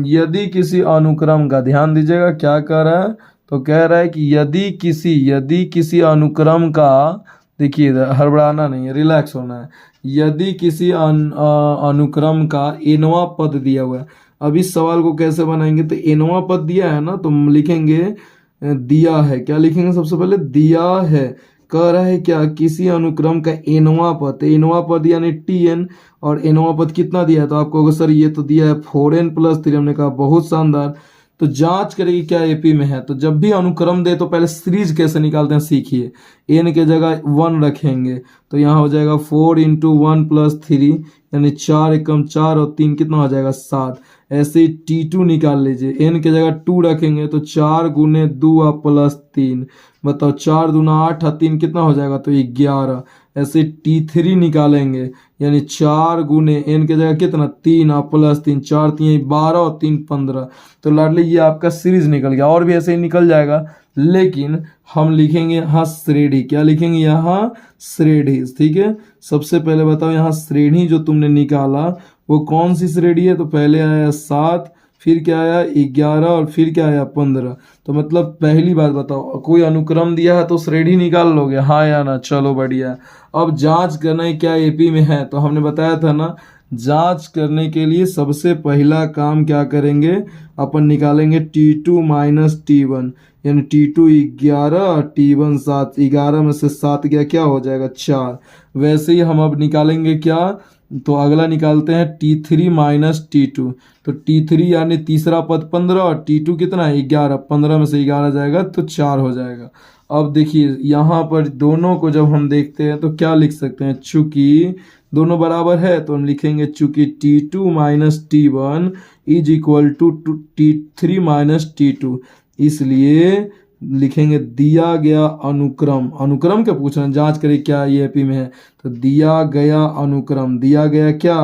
यदि किसी अनुक्रम का, ध्यान दीजिएगा क्या कह रहा है, तो कह रहा है कि यदि किसी अनुक्रम का, देखिए हड़बड़ाना नहीं है, रिलैक्स होना है। यदि किसी अनुक्रम का एनवा पद दिया हुआ है, अब इस सवाल को कैसे बनाएंगे, तो एनवा पद दिया है ना, तो हम लिखेंगे दिया है, क्या लिखेंगे सबसे पहले, दिया है। कह रहा है क्या, किसी अनुक्रम का एनवा पद, एनवा पद यानी टीएन, और एनवा पद कितना दिया है, तो आपको सर ये तो दिया है 4n + 3। हमने कहा बहुत शानदार। तो जांच करेगी क्या एपी में है, तो जब भी अनुक्रम दे तो पहले सीरीज कैसे निकालते हैं सीखिए। एन के जगह 1 रखेंगे तो यहाँ हो जाएगा 4 × 1 + 3, यानी 4 × 4 और 3 कितना हो जाएगा 7। ऐसे ही T2 निकाल लीजिए, एन के जगह 2 रखेंगे तो 4 × 2 + 3, बताओ 4 × 2 = 8 और 3 कितना हो जाएगा, तो 11। ऐसे T3 निकालेंगे, यानी 4 × n के जगह कितना 3 + 3, 4 × 3 = 12 और 3 = 15। तो लाडले ये आपका सीरीज निकल गया, और भी ऐसे ही निकल जाएगा, लेकिन हम लिखेंगे यहाँ श्रेणी, क्या लिखेंगे यहाँ श्रेणी, ठीक है। सबसे पहले बताओ यहाँ श्रेणी जो तुमने निकाला वो कौन सी श्रेणी है, तो पहले आया 7, फिर क्या आया 11 और फिर क्या आया 15। तो मतलब पहली बात बताओ, कोई अनुक्रम दिया है तो श्रेणी निकाल लोगे, हाँ या ना, चलो बढ़िया। अब जांच करना है क्या एपी में है, तो हमने बताया था ना, जांच करने के लिए सबसे पहला काम क्या करेंगे, अपन निकालेंगे T2 - T1, यानी T2 11 और T1 7। 11 में से 7 गया क्या हो जाएगा 4। वैसे ही हम अब निकालेंगे क्या, तो अगला निकालते हैं T3 - T2। तो T3 यानी तीसरा पद 15 और T2 कितना है 11, 15 में से 11 जाएगा तो 4 हो जाएगा। अब देखिए यहाँ पर दोनों को जब हम देखते हैं तो क्या लिख सकते हैं, चूंकि दोनों बराबर है तो हम लिखेंगे चूंकि T2 - T1 = T3 - T2, इसलिए लिखेंगे दिया गया अनुक्रम, अनुक्रम क्या पूछ रहे हैं, जांच करें क्या ये एपी में है, तो दिया गया अनुक्रम, दिया गया क्या,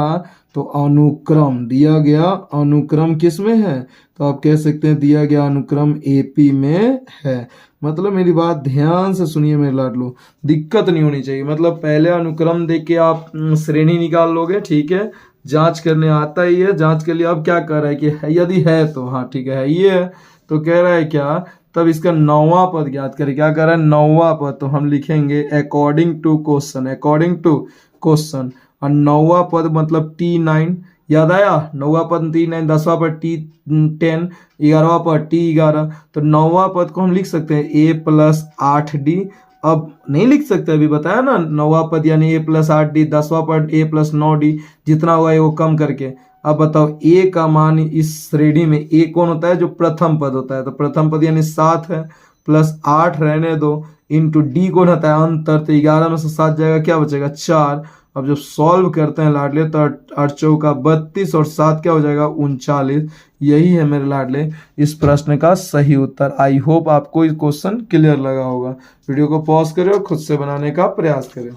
तो अनुक्रम, दिया गया अनुक्रम किस में है, तो आप कह सकते हैं दिया गया अनुक्रम एपी में है। मतलब मेरी बात ध्यान से सुनिए मेरे लाडलो, दिक्कत नहीं होनी चाहिए। मतलब पहले अनुक्रम देख के आप श्रेणी निकाल लोगे, ठीक है, जांच करने आता ही है। जांच के लिए अब क्या कर रहा है कि है, यदि है तो हाँ ठीक है ये है, तो कह रहा है क्या, तब इसका 9वां पद ज्ञात करें। क्या कर रहा है 9वां पद, तो हम लिखेंगे according to question, according to question. और 9वां पद मतलब T9, याद आया, 9वां पद T9, 10वां पद T10, 11वां पद T11। तो 9वां पद को हम लिख सकते हैं A+8D। अब नहीं लिख सकते, अभी बताया ना, 9वां पद यानी A+8D, 10वां पद A+9D, जितना हुआ है वो कम करके। अब बताओ A का मान इस श्रेणी में A कौन होता है, जो प्रथम पद होता है। तो प्रथम पद यानी 7 है, +8 रहने दो, इंटू D कौन होता है, अंतर। तो 11 में से 7 जाएगा, क्या बचेगा, 4। अब जब सॉल्व करते हैं लाडले तो 8 चौका 32 और 7 क्या हो जाएगा, 39। यही है मेरे लाडले इस प्रश्न का सही उत्तर। आई होप आपको ये क्वेश्चन क्लियर लगा होगा। वीडियो को पॉज करें और खुद से बनाने का प्रयास करें।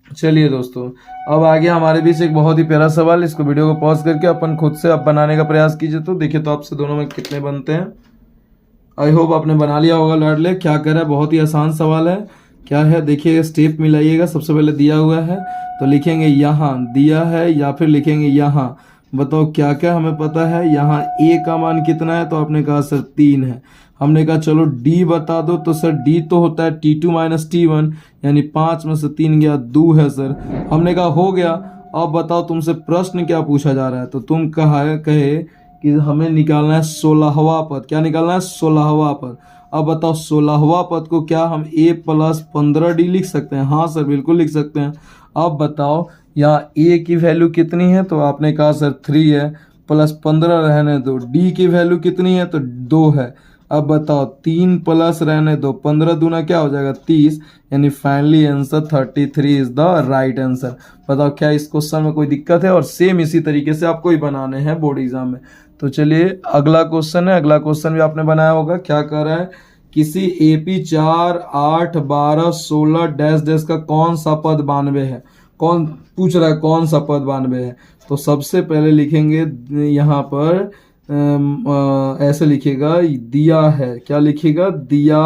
चलिए दोस्तों, अब आ गया हमारे बीच एक बहुत ही प्यारा सवाल। इसको वीडियो को पॉज करके अपन खुद से अब बनाने का प्रयास कीजिए। तो देखिए तो आपसे दोनों में कितने बनते हैं। आई होप आपने बना लिया होगा लाडले। क्या कर रहा है, बहुत ही आसान सवाल है। क्या है देखिए, स्टेप मिलाइएगा। सबसे पहले दिया हुआ है तो लिखेंगे यहाँ दिया है, या फिर लिखेंगे यहाँ। बताओ क्या क्या हमें पता है। यहाँ A का मान कितना है, तो आपने कहा सर 3 है। हमने कहा चलो D बता दो, तो सर D तो होता है T2 - T1, यानी 5 में से 3 गया 2 है सर। हमने कहा हो गया। अब बताओ तुमसे प्रश्न क्या पूछा जा रहा है। तो तुम कहे कि हमें निकालना है 16वां पद। क्या निकालना है, 16वां पद। अब बताओ 16वां पद को क्या हम A+15D लिख सकते हैं। हाँ सर बिल्कुल लिख सकते हैं। अब बताओ यहाँ A की वैल्यू कितनी है, तो आपने कहा सर 3 है, +15 रहने दो। D की वैल्यू कितनी है, तो 2 है। अब बताओ 3 प्लस रहने दो, 15 दूना क्या हो जाएगा, 30, यानी finally answer 33 is the right answer. बताओ क्या इस क्वेश्चन में कोई दिक्कत है। और सेम इसी तरीके से आपको ही बनाने हैं बोर्ड एग्जाम में। तो चलिए अगला क्वेश्चन है। अगला क्वेश्चन भी आपने बनाया होगा। क्या कर रहा है, किसी AP 4, 8, 12, 16 डैश डैश का कौन सा पद 92 है। कौन पूछ रहा है, कौन सा पद 92 है। तो सबसे पहले लिखेंगे यहाँ पर ऐसे लिखेगा, दिया है। क्या लिखेगा, दिया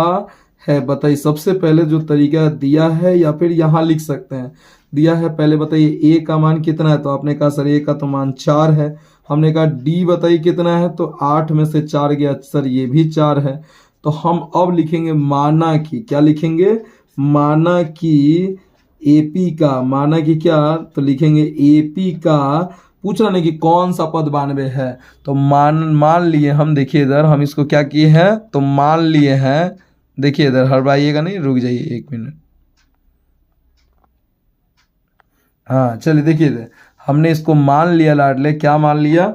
है। बताइए सबसे पहले जो तरीका है, दिया है या फिर यहाँ लिख सकते हैं। दिया है पहले बताइए A का मान कितना है। तो आपने कहा सर A का तो मान 4 है। हमने कहा D बताइए कितना है, तो 8 में से 4 गया सर, ये भी 4 है। तो हम अब लिखेंगे माना कि, क्या लिखेंगे, माना कि AP का, माना कि क्या, तो लिखेंगे AP का, पूछना नहीं कि कौन सा पद 92 है। तो मान लिए हम, देखिए इधर हम इसको क्या किए हैं, तो मान लिए हैं। देखिए इधर हड़बड़ाइएगा नहीं, रुक जाइए 1 मिनट। हाँ चलिए देखिए इधर हमने इसको मान लिया लाडले। क्या मान लिया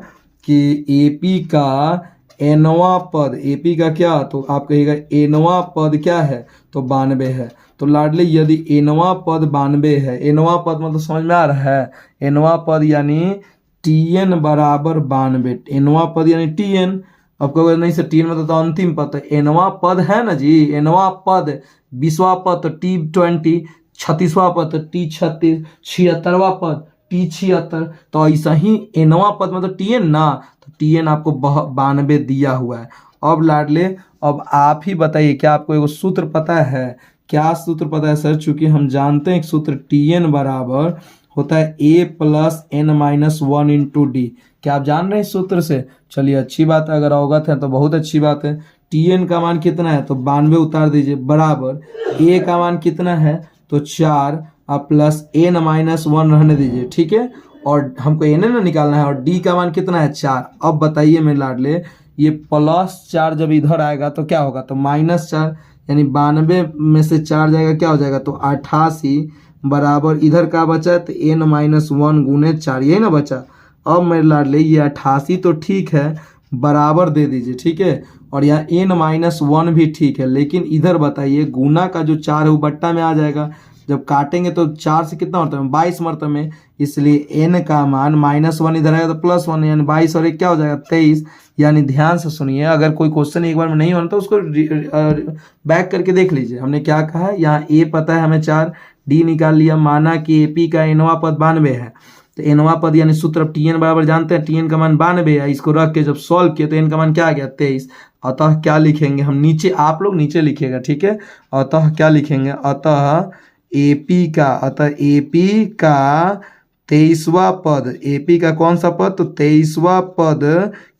कि AP का nवां पद, AP का क्या, तो आप कहिएगा nवां पद क्या है, तो 92 है। तो लाडले यदि nवां पद 92 है, nवां पद मतलब समझ में आ रहा है, nवां पद यानी Tn बराबर 92, nवां पद यानी Tn। अब कहोगे नहीं सर Tn मतलब तो अंतिम पद, तो nवां पद है ना जी, nवां पद। 20वां पद तो T20, 36वां पद तो T36, 76वां पद T76। तो ऐसा ही nवां पद मतलब Tn ना, तो Tn आपको 92 दिया हुआ है। अब लाडले अब आप ही बताइए, क्या आपको एक सूत्र पता है। क्या सूत्र पता है सर, चूंकि हम जानते हैं एक सूत्र Tn बराबर होता है A+n-1 इंटू D। क्या आप जान रहे हैं इस सूत्र से। चलिए अच्छी बात है, अगर अवगत है तो बहुत अच्छी बात है। Tn का मान कितना है, तो 92 उतार दीजिए, बराबर A का मान कितना है, तो 4, अब +n-1 रहने दीजिए, ठीक है। और हमको n ना निकालना है, और D का मान कितना है, 4। अब बताइए मेरे लाडले, ये +4 जब इधर आएगा तो क्या होगा, तो -4, यानी 92 में से 4 जाएगा, क्या हो जाएगा, तो 88, बराबर इधर का बचा, तो n-1 गुने 4, यही ना बचा। अब मेरे लाडले ये 88 तो ठीक है, बराबर दे दीजिए, ठीक है। और यहाँ n-1 भी ठीक है, लेकिन इधर बताइए गुना का जो 4 है वो बट्टा में आ जाएगा। जब काटेंगे तो 4 से कितना मरतबे में, 22 मरतबे में, इसलिए n का मान -1 इधर आएगा तो +1, यानी 22 और 1 क्या हो जाएगा, 23। यानी ध्यान से सुनिए, अगर कोई क्वेश्चन एक बार में नहीं होना तो उसको बैक करके देख लीजिए। हमने क्या कहा, यहाँ A पता है हमें 4, D निकाल लिया। माना कि AP का nवां पद 92 है, तो nवां पद यानी सूत्र Tn बराबर जानते हैं, Tn का मान 92 है। इसको रख के जब सॉल्व किया तो n का मान क्या आ गया, 23। अतः क्या लिखेंगे हम, नीचे आप लोग नीचे लिखिएगा, ठीक है। अतः क्या लिखेंगे, अतः AP का 23वां पद, AP का कौन सा पद, तो 23वां पद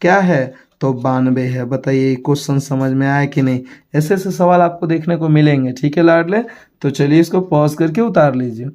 क्या है, तो 92 है। बताइए क्वेश्चन समझ में आया कि नहीं। ऐसे ऐसे सवाल आपको देखने को मिलेंगे, ठीक है लाडले। तो चलिए इसको पॉज करके उतार लीजिए।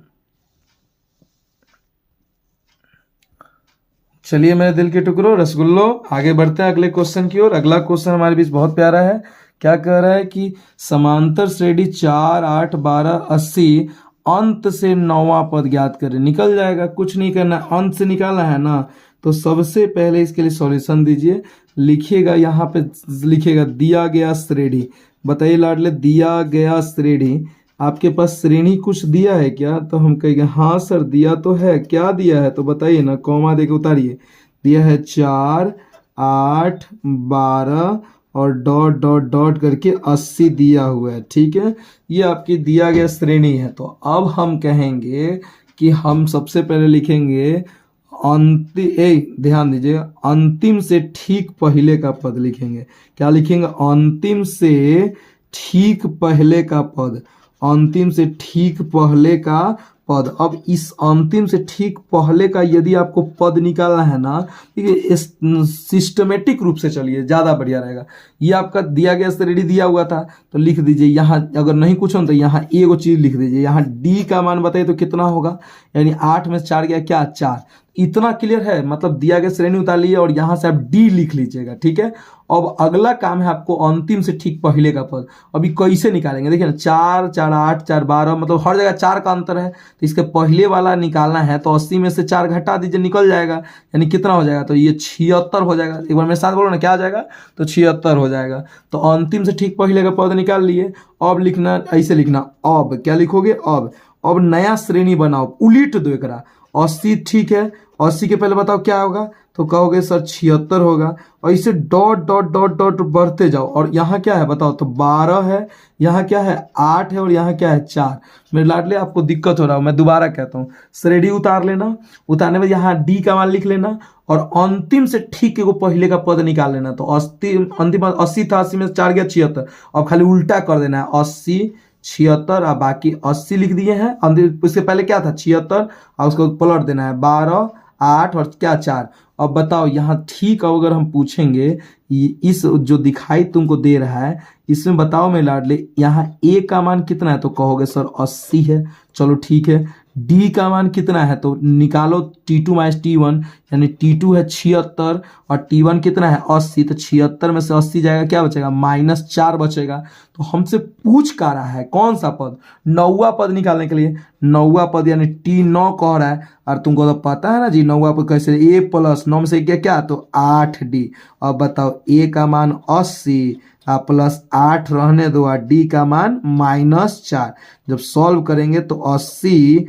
चलिए मेरे दिल के टुकड़ों, रसगुल्लो, आगे बढ़ते हैं अगले क्वेश्चन की ओर। अगला क्वेश्चन हमारे बीच बहुत प्यारा है। क्या कह रहा है कि समांतर श्रेणी 4, 8, 12, 80 अंत से 9वां पद ज्ञात करें। निकल जाएगा, कुछ नहीं करना, अंत से निकालना है ना। तो सबसे पहले इसके लिए सॉल्यूशन दीजिए। लिखिएगा, यहाँ पे लिखिएगा दिया गया श्रेणी। बताइए लाडले, दिया गया श्रेणी, आपके पास श्रेणी कुछ दिया है क्या? तो हम कहेंगे हाँ सर दिया तो है। क्या दिया है तो बताइए ना, कॉमा देके उतारिए। दिया है 4, 8, 12 और डॉट डॉट डॉट करके 80 दिया हुआ है। ठीक है, ये आपकी दिया गया श्रेणी है। तो अब हम कहेंगे कि हम सबसे पहले लिखेंगे ध्यान दीजिए, अंतिम से ठीक पहले का पद लिखेंगे। क्या लिखेंगे? अंतिम से ठीक पहले का पद, अंतिम से ठीक पहले का पद। अब इस अंतिम से ठीक पहले का यदि आपको पद निकालना है ना, ठीक है, सिस्टमेटिक रूप से चलिए, ज़्यादा बढ़िया रहेगा। ये आपका दिया गया श्रेणी दिया हुआ था, तो लिख दीजिए यहाँ, अगर नहीं कुछ हो तो यहाँ एक चीज़ लिख दीजिए। यहाँ डी का मान बताइए तो कितना होगा, यानी 8 में से 4 गया क्या? 4। इतना क्लियर है, मतलब दिया गया श्रेणी उतार लीजिए और यहाँ से आप डी लिख लीजिएगा। ठीक है, अब अगला काम है आपको अंतिम से ठीक पहले का पद। अभी कैसे निकालेंगे देखिए ना, 4, 4, 8, 4, 12, मतलब हर जगह 4 का अंतर है, तो इसके पहले वाला निकालना है तो 80 में से 4 घटा दीजिए, निकल जाएगा। यानी कितना हो जाएगा? तो ये 76 हो जाएगा। एक बार मेरे साथ बोलो ना, क्या आ जाएगा? तो 76 हो जाएगा। तो अंतिम से ठीक पहले का पद निकाल लिए। अब लिखना, ऐसे लिखना, अब क्या लिखोगे? अब नया श्रेणी बनाओ, उलट दो एकरा। 80 ठीक है, 80 के पहले बताओ क्या होगा, तो कहोगे सर 76 होगा। और इसे डॉट डॉट डॉट डॉट बढ़ते जाओ। और यहाँ क्या है बताओ, तो 12 है, यहाँ क्या है 8 है, और यहाँ क्या है 4। मेरे लाडले आपको दिक्कत हो रहा है, मैं दोबारा कहता हूँ, श्रेणी उतार लेना, उतारने में यहाँ डी का मान लिख लेना और अंतिम से ठीक को पहले का पद निकाल लेना। तो अंतिम 80 था, 80 में 4 गया 76। अब खाली उल्टा कर देना है, 80, 76 और बाकी 80 लिख दिए हैं। उसके पहले क्या था? 76 और उसको पलट देना है 12, 8 और क्या 4। अब बताओ यहाँ ठीक, अगर हम पूछेंगे इस जो दिखाई तुमको दे रहा है इसमें बताओ मेरे लाडले, यहाँ ए का मान कितना है, तो कहोगे सर 80 है। चलो ठीक है, डी का मान कितना है तो निकालो, T2 माइनस T1, यानी T2 है 76 और T1 कितना है 80। तो 76 में से 80 जाएगा, क्या बचेगा? -4 बचेगा। तो हमसे पूछ का रहा है कौन सा पद? 9वां पद निकालने के लिए। 9वां पद यानी T9 कह रहा है, और तुमको तो पता है ना जी 9वां पद कैसे, A प्लस 9 में से क्या तो 8D। अब बताओ A का मान 80 प्लस 8 रहने दो, डी का मान -4। जब सॉल्व करेंगे तो 80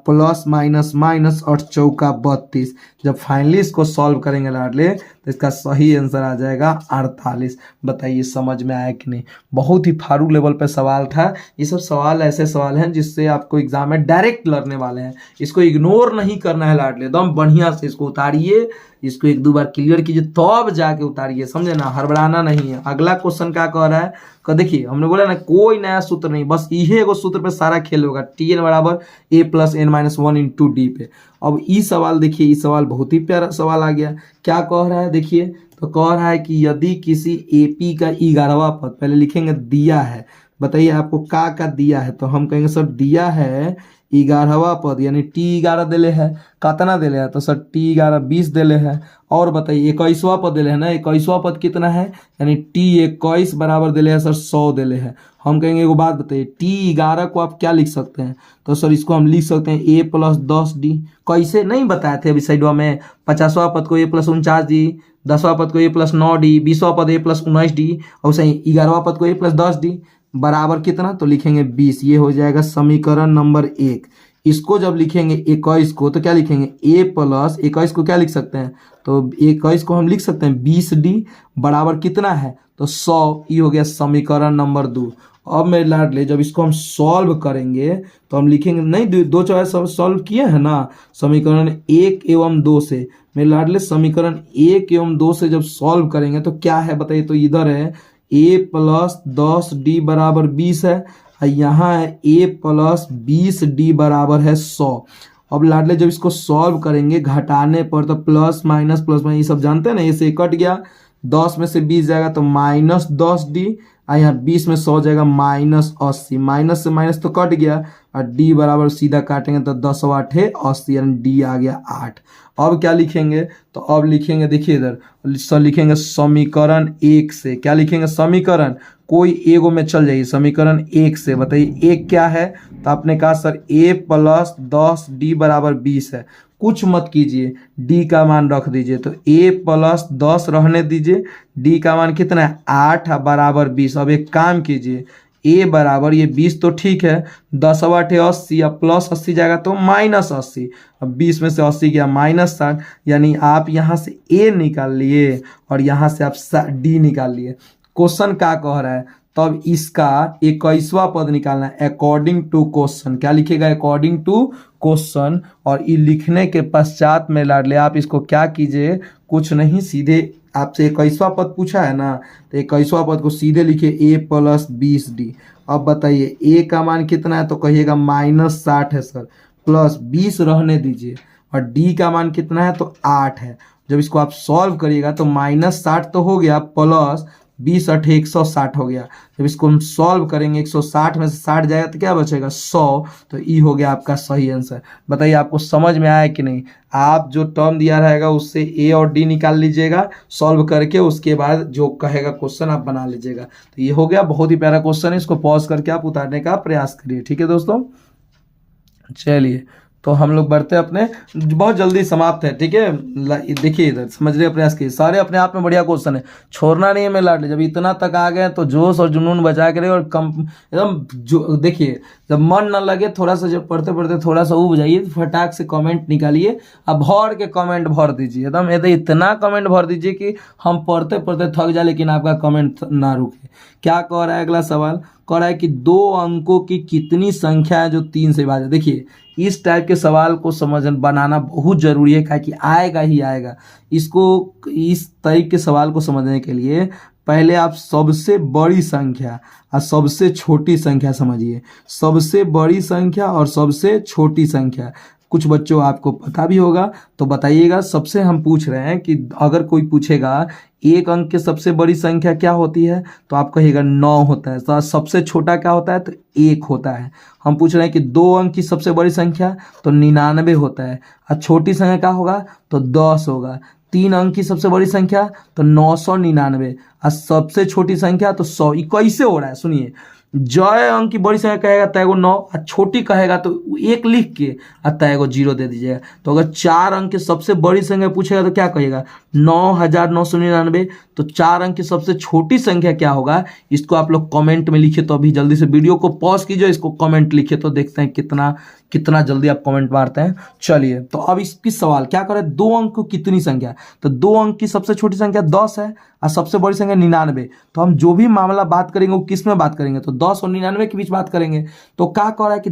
प्लस माइनस माइनस और चौका 32। जब फाइनली इसको सॉल्व करेंगे लाडले तो इसका सही आंसर आ जाएगा 48। बताइए समझ में आया कि नहीं? बहुत ही फारूक लेवल पे सवाल था। ये सब सवाल ऐसे सवाल हैं जिससे आपको एग्जाम में डायरेक्ट लड़ने वाले हैं, इसको इग्नोर नहीं करना है लाडले, एकदम बढ़िया से इसको उतारिए, इसको 1-2 बार क्लियर कीजिए तब जाके उतारिए, समझे ना, हड़बड़ाना नहीं है। अगला क्वेश्चन क्या कह रहा है, देखिए हमने बोला ना कोई नया सूत्र नहीं, बस यही एगो सूत्र पे सारा खेल होगा, Tn बराबर A plus n-1 into D पे। अब ये सवाल देखिए, ये सवाल बहुत ही प्यारा सवाल आ गया। क्या कह रहा है देखिए, तो कह रहा है कि यदि किसी AP का 11वां पद, पहले लिखेंगे दिया है, बताइए आपको का दिया है, तो हम कहेंगे सर दिया है 11वां पद, यानी T11 दिले है, कितना दिले है तो सर T11 20 दिले है। और बताइए 21वां पद दिले है ना, 21वां पद कितना है, यानी T21 बराबर दिले है सर 100 दिले है। हम कहेंगे एगो बात बताइए, T11 को आप क्या लिख सकते हैं, तो सर इसको हम लिख सकते हैं A प्लस 10D। कैसे नहीं बताए थे अभी साइडवा में, 50वां पद को A प्लस 49D, 10वां पद को A प्लस 9D, 20वां पद A प्लस 19D, और सही 11वां पद को A प्लस 10D बराबर कितना, तो लिखेंगे 20। ये हो जाएगा समीकरण नंबर 1। इसको जब लिखेंगे 21 को तो क्या लिखेंगे, A प्लस 21 को क्या लिख सकते हैं, तो 21 को हम लिख सकते हैं 20D बराबर कितना है, तो 100। ये हो गया समीकरण नंबर 2। अब मेरे लाडले जब इसको हम सॉल्व करेंगे तो हम लिखेंगे, नहीं 2 चॉइस सॉल्व किए हैं ना, समीकरण 1 एवं 2 से। मेरे लाडले समीकरण 1 एवं 2 से जब सॉल्व करेंगे तो क्या है बताइए, तो इधर है A प्लस 10D बराबर 20 है, यहाँ है A प्लस 20D बराबर है 100। अब लाडले जब इसको सॉल्व करेंगे घटाने पर तो प्लस माइनस ये सब जानते हैं ना, ये से कट गया, 10 में से 20 जाएगा तो -10D, और यहाँ 20 में 100 जाएगा -80, माइनस से माइनस तो कट गया, और D बराबर सीधा काटेंगे तो 10 8 80, यानी D आ गया 8। अब क्या लिखेंगे, तो अब लिखेंगे, देखिए इधर लिखेंगे समीकरण 1 से। क्या लिखेंगे, समीकरण कोई एगो में चल जाइए, समीकरण 1 से। बताइए एक क्या है, तो आपने कहा सर a + 10D बराबर 20 है। कुछ मत कीजिए, D का मान रख दीजिए, तो a + 10 रहने दीजिए, D का मान कितना है 8 बराबर 20। अब एक काम कीजिए, a बराबर ये 20 तो ठीक है, 10 8 80, अब +80 जाएगा तो -80, अब 20 में से 80 गया -60, यानी आप यहाँ से a निकाल लिए और यहाँ से आप d निकाल लिए। क्वेश्चन क्या कह रहा है, तब इसका 21वां पद निकालना है अकॉर्डिंग टू क्वेश्चन। क्या लिखेगा, अकॉर्डिंग टू क्वेश्चन, और ये लिखने के पश्चात में लाडले आप इसको क्या कीजिए, कुछ नहीं, सीधे आपसे 21वां पद पूछा है ना, तो 21वां पद को सीधे लिखिए a + 20D। अब बताइए a का मान कितना है, तो कहिएगा -60 है सर, प्लस 20 रहने दीजिए, और d का मान कितना है, तो 8 है। जब इसको आप सॉल्व करिएगा तो -60 तो हो गया, प्लस 20 8 160 हो गया। जब इसको हम सॉल्व करेंगे 160 में से 60 जाएगा तो क्या बचेगा 100, तो ई हो गया आपका सही आंसर। बताइए आपको समझ में आया कि नहीं। आप जो टर्म दिया रहेगा उससे ए और डी निकाल लीजिएगा सॉल्व करके, उसके बाद जो कहेगा क्वेश्चन आप बना लीजिएगा। तो ये हो गया, बहुत ही प्यारा क्वेश्चन है, इसको पॉज करके आप उतारने का प्रयास करिए। ठीक है दोस्तों, चलिए तो हम लोग बढ़ते अपने, बहुत जल्दी समाप्त है। ठीक है, देखिए इधर समझने का प्रयास कीजिए, सारे अपने आप में बढ़िया क्वेश्चन है, छोड़ना नहीं है। मैं लाडले जब इतना तक आ गए तो जोश और जुनून बचा के रहे, और कम एकदम जो देखिए, जब मन ना लगे थोड़ा सा, जब पढ़ते पढ़ते थोड़ा सा उब जाइए, फटाक से कमेंट निकालिए, अब भर के कमेंट भर दीजिए, एकदम इतना कमेंट भर दीजिए कि हम पढ़ते पढ़ते थक जाए लेकिन आपका कमेंट ना रुके। क्या कह रहा है अगला सवाल, कह रहा है कि 2 अंकों की कितनी संख्या है जो 3 से विभाजित। देखिए इस टाइप के सवाल को बनाना बहुत जरूरी है, क्योंकि आएगा ही आएगा। इसको इस टाइप के सवाल को समझने के लिए पहले आप सबसे बड़ी संख्या और सबसे छोटी संख्या समझिए, सबसे बड़ी संख्या और सबसे छोटी संख्या। कुछ बच्चों आपको पता भी होगा तो बताइएगा। सबसे हम पूछ रहे हैं कि अगर कोई पूछेगा एक अंक की सबसे बड़ी संख्या क्या होती है, तो आप कहिएगा 9 होता है। तो सबसे छोटा क्या होता है, तो 1 होता है। हम पूछ रहे हैं कि 2 अंक की सबसे बड़ी संख्या, तो 99 होता है। और छोटी संख्या क्या होगा, तो 10 होगा। 3 अंक की सबसे बड़ी संख्या तो 999, और सबसे छोटी संख्या तो 100। कैसे हो रहा है सुनिए, जय अंक की बड़ी संख्या कहेगा तय 9, और छोटी कहेगा तो 1 लिख के और तय 0 दे दीजिएगा। तो अगर 4 अंक की सबसे बड़ी संख्या पूछेगा तो क्या कहेगा 9999। तो 4 अंक की सबसे छोटी संख्या क्या होगा, इसको आप लोग कमेंट में लिखिए। तो अभी जल्दी से वीडियो को पॉज कीजिए, इसको कमेंट लिखिए, तो देखते हैं कितना जल्दी आप कमेंट मारते हैं। चलिए तो अब इसकी सवाल क्या करें, 2 अंक को कितनी संख्या, तो 2 अंक की सबसे छोटी संख्या 10 है और सबसे बड़ी संख्या 99। तो हम जो भी मामला बात करेंगे वो किस में बात करेंगे, तो 10 और 99 के बीच बात करेंगे। तो क्या कह रहा है कि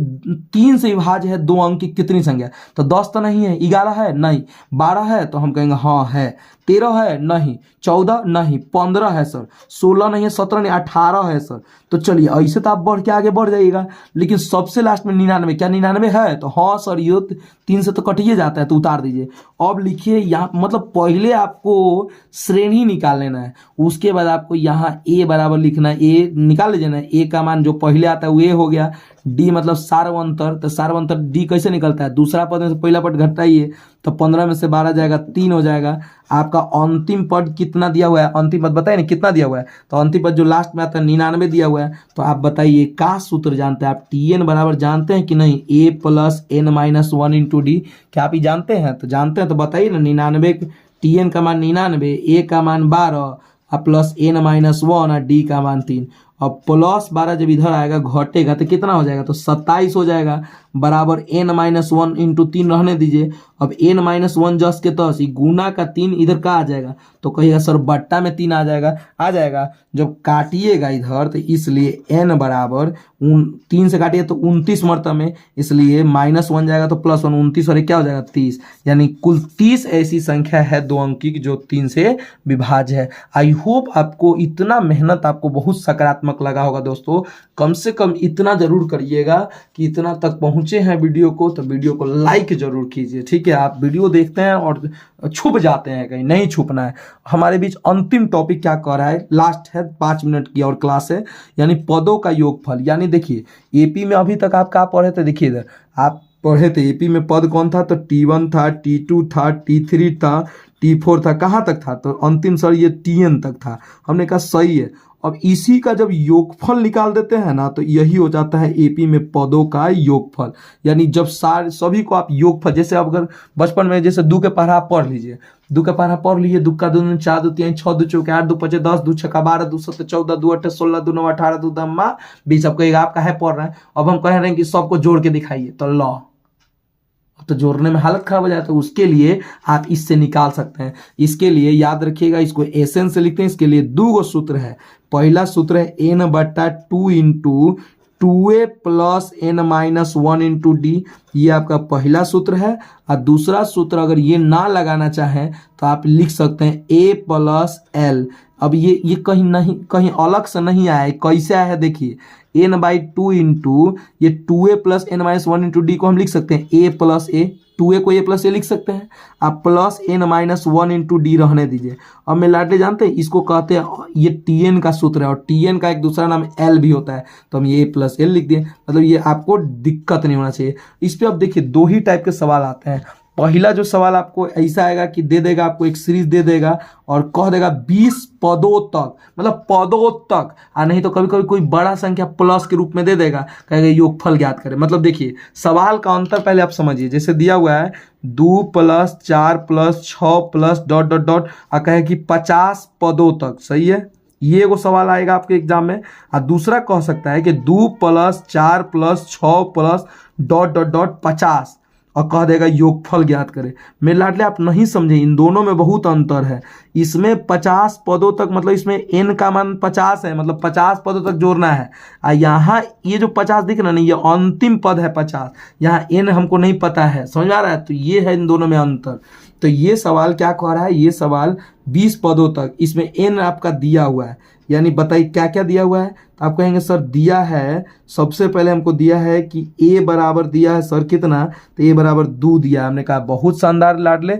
3 से विभाज्य है 2 अंक की कितनी संख्या, तो 10 तो नहीं है, 11 है नहीं, 12 है तो हम कहेंगे हाँ है, 13 है नहीं, 14 नहीं, 15 है सर, 16 नहीं है, 17 नहीं, 18 है सर। तो चलिए ऐसे तो आप बढ़ के आगे बढ़ जाइएगा, लेकिन सबसे लास्ट में 99, क्या 99 है, तो हाँ सर ये 3 से तो कटिए जाता है, तो उतार दीजिए। अब लिखिए यहाँ, मतलब पहले आपको श्रेणी निकाल लेना है, उसके बाद आपको यहाँ a बराबर लिखना है, a निकाल लीजिए ना, a का मान जो पहले आता है वो a हो गया, d मतलब सार्वंतर, तो सार्वंतर d कैसे निकलता है, दूसरा पद में से पहला पद घटाइए, तो 15 में से 12 जाएगा 3 हो जाएगा। आपका अंतिम पद कितना दिया हुआ है, अंतिम पद बताइए ना कितना दिया हुआ है, तो अंतिम पद जो लास्ट में आता है 99 दिया हुआ है। तो आप बताइए का सूत्र जानते हैं आप, tn बराबर जानते हैं कि नहीं, a + n-1 इंटू डी। क्या आप ये जानते हैं, तो जानते हैं तो बताइए ना। 99 tn का मान 99, a का मान 12 और प्लस n-1 और d का मान 3। अब प्लस 12 जब इधर आएगा घटेगा तो कितना हो जाएगा, तो 27 हो जाएगा, बराबर n-1 इंटू 3 रहने दीजिए। अब n-1 जस के तस, गुना का 3 इधर का आ जाएगा, तो कहिएगा सर बट्टा में 3 आ जाएगा। जब काटिएगा इधर तो इसलिए n बराबर 3 से काटिए तो 29 मरतबे में, इसलिए -1 जाएगा तो +1, 29 और क्या हो जाएगा 30, यानी कुल 30 ऐसी संख्या है 2 अंक की जो 3 से विभाज्य है। आई होप आपको इतना मेहनत आपको बहुत सकारात्मक दिमाग लगा होगा दोस्तों, कम से कम इतना जरूर करिएगा कि इतना तक पहुंचे हैं वीडियो को तो वीडियो को लाइक जरूर कीजिए, ठीक है। आप वीडियो देखते हैं और छुप जाते हैं, कहीं नहीं छुपना है। हमारे बीच अंतिम टॉपिक क्या कह रहा है, लास्ट है, 5 मिनट की और क्लास है, यानी पदों का योगफल। यानी देखिए एपी में अभी तक आप क्या पढ़े थे, देखिए इधर आप पढ़े थे एपी में पद कौन था, तो T1 था, T2 था, T3 था, T4 था, कहाँ तक था, तो अंतिम सर ये TN तक था। हमने कहा सही है। अब इसी का जब योगफल निकाल देते हैं ना तो यही हो जाता है एपी में पदों का योगफल। यानी जब सारे सभी को आप योगफल, जैसे आप अगर बचपन में जैसे दू के पढ़ा पढ़ लीजिए, दू का पढ़ा पढ़ लीजिए, दू का दू 4 दू 3 6 दू चौके 8 दू 5 10 दू 6 12 दू 7 14 दू 8 16 दू 9 18 दू 20 सब कहेगा आपका है पढ़ रहा है। अब हम कह रहे हैं कि सबको जोड़ के दिखाइए, तो लो तो जोड़ने में हालत खराब हो जाए, तो उसके लिए आप इससे निकाल सकते हैं। इसके लिए याद रखिएगा, इसको एसएन से लिखते हैं। इसके लिए 2 सूत्र है। पहला सूत्र है n/2 into 2a plus n-1 into D, ये आपका पहला सूत्र है। और दूसरा सूत्र अगर ये ना लगाना चाहें तो आप लिख सकते हैं a प्लस l। अब ये कहीं नहीं, कहीं अलग से नहीं आया है, कैसे आया है देखिए, n/2 इंटू ये 2a plus n-1 into D को हम लिख सकते हैं a प्लस a, 2a को a प्लस a लिख सकते हैं, आप प्लस n-1 इंटू डी रहने दीजिए। अब मैं लाडले जानते हैं इसको कहते हैं, ये tn का सूत्र है और tn का एक दूसरा नाम l भी होता है, तो हम ये a प्लस l लिख दिए। मतलब ये आपको दिक्कत नहीं होना चाहिए। इस पर अब देखिए 2 ही टाइप के सवाल आते हैं। पहला जो सवाल आपको ऐसा आएगा कि दे देगा आपको एक सीरीज दे देगा और कह देगा 20 पदों तक, मतलब पदों तक, और नहीं तो कभी कभी कोई बड़ा संख्या प्लस के रूप में दे देगा, कहेगा योगफल ज्ञात करें। मतलब देखिए सवाल का अंतर पहले आप समझिए। जैसे दिया हुआ है 2 plus 4 plus 6 plus dot dot dot, और कहे कि 50 पदों तक, सही है, ये वो सवाल आएगा आपके एग्जाम में। और दूसरा कह सकता है कि 2 plus 4 plus 6 plus dot dot dot 50 और कह देगा योगफल ज्ञात करें। मेरे लाडले आप नहीं समझे, इन दोनों में बहुत अंतर है। इसमें 50 पदों तक, मतलब इसमें n का मान 50 है, मतलब 50 पदों तक जोड़ना है। और यहाँ ये जो 50 दिख रहा नहीं, ये अंतिम पद है 50, यहाँ n हमको नहीं पता है, समझ आ रहा है। तो ये है इन दोनों में अंतर। तो ये सवाल क्या कह रहा है, ये सवाल 20 पदों तक, इसमें n आपका दिया हुआ है। यानी बताइए क्या क्या दिया हुआ है, तो आप कहेंगे सर दिया है, सबसे पहले हमको दिया है कि a बराबर दिया है सर कितना, तो a बराबर 2 दिया। हमने कहा बहुत शानदार लाडले।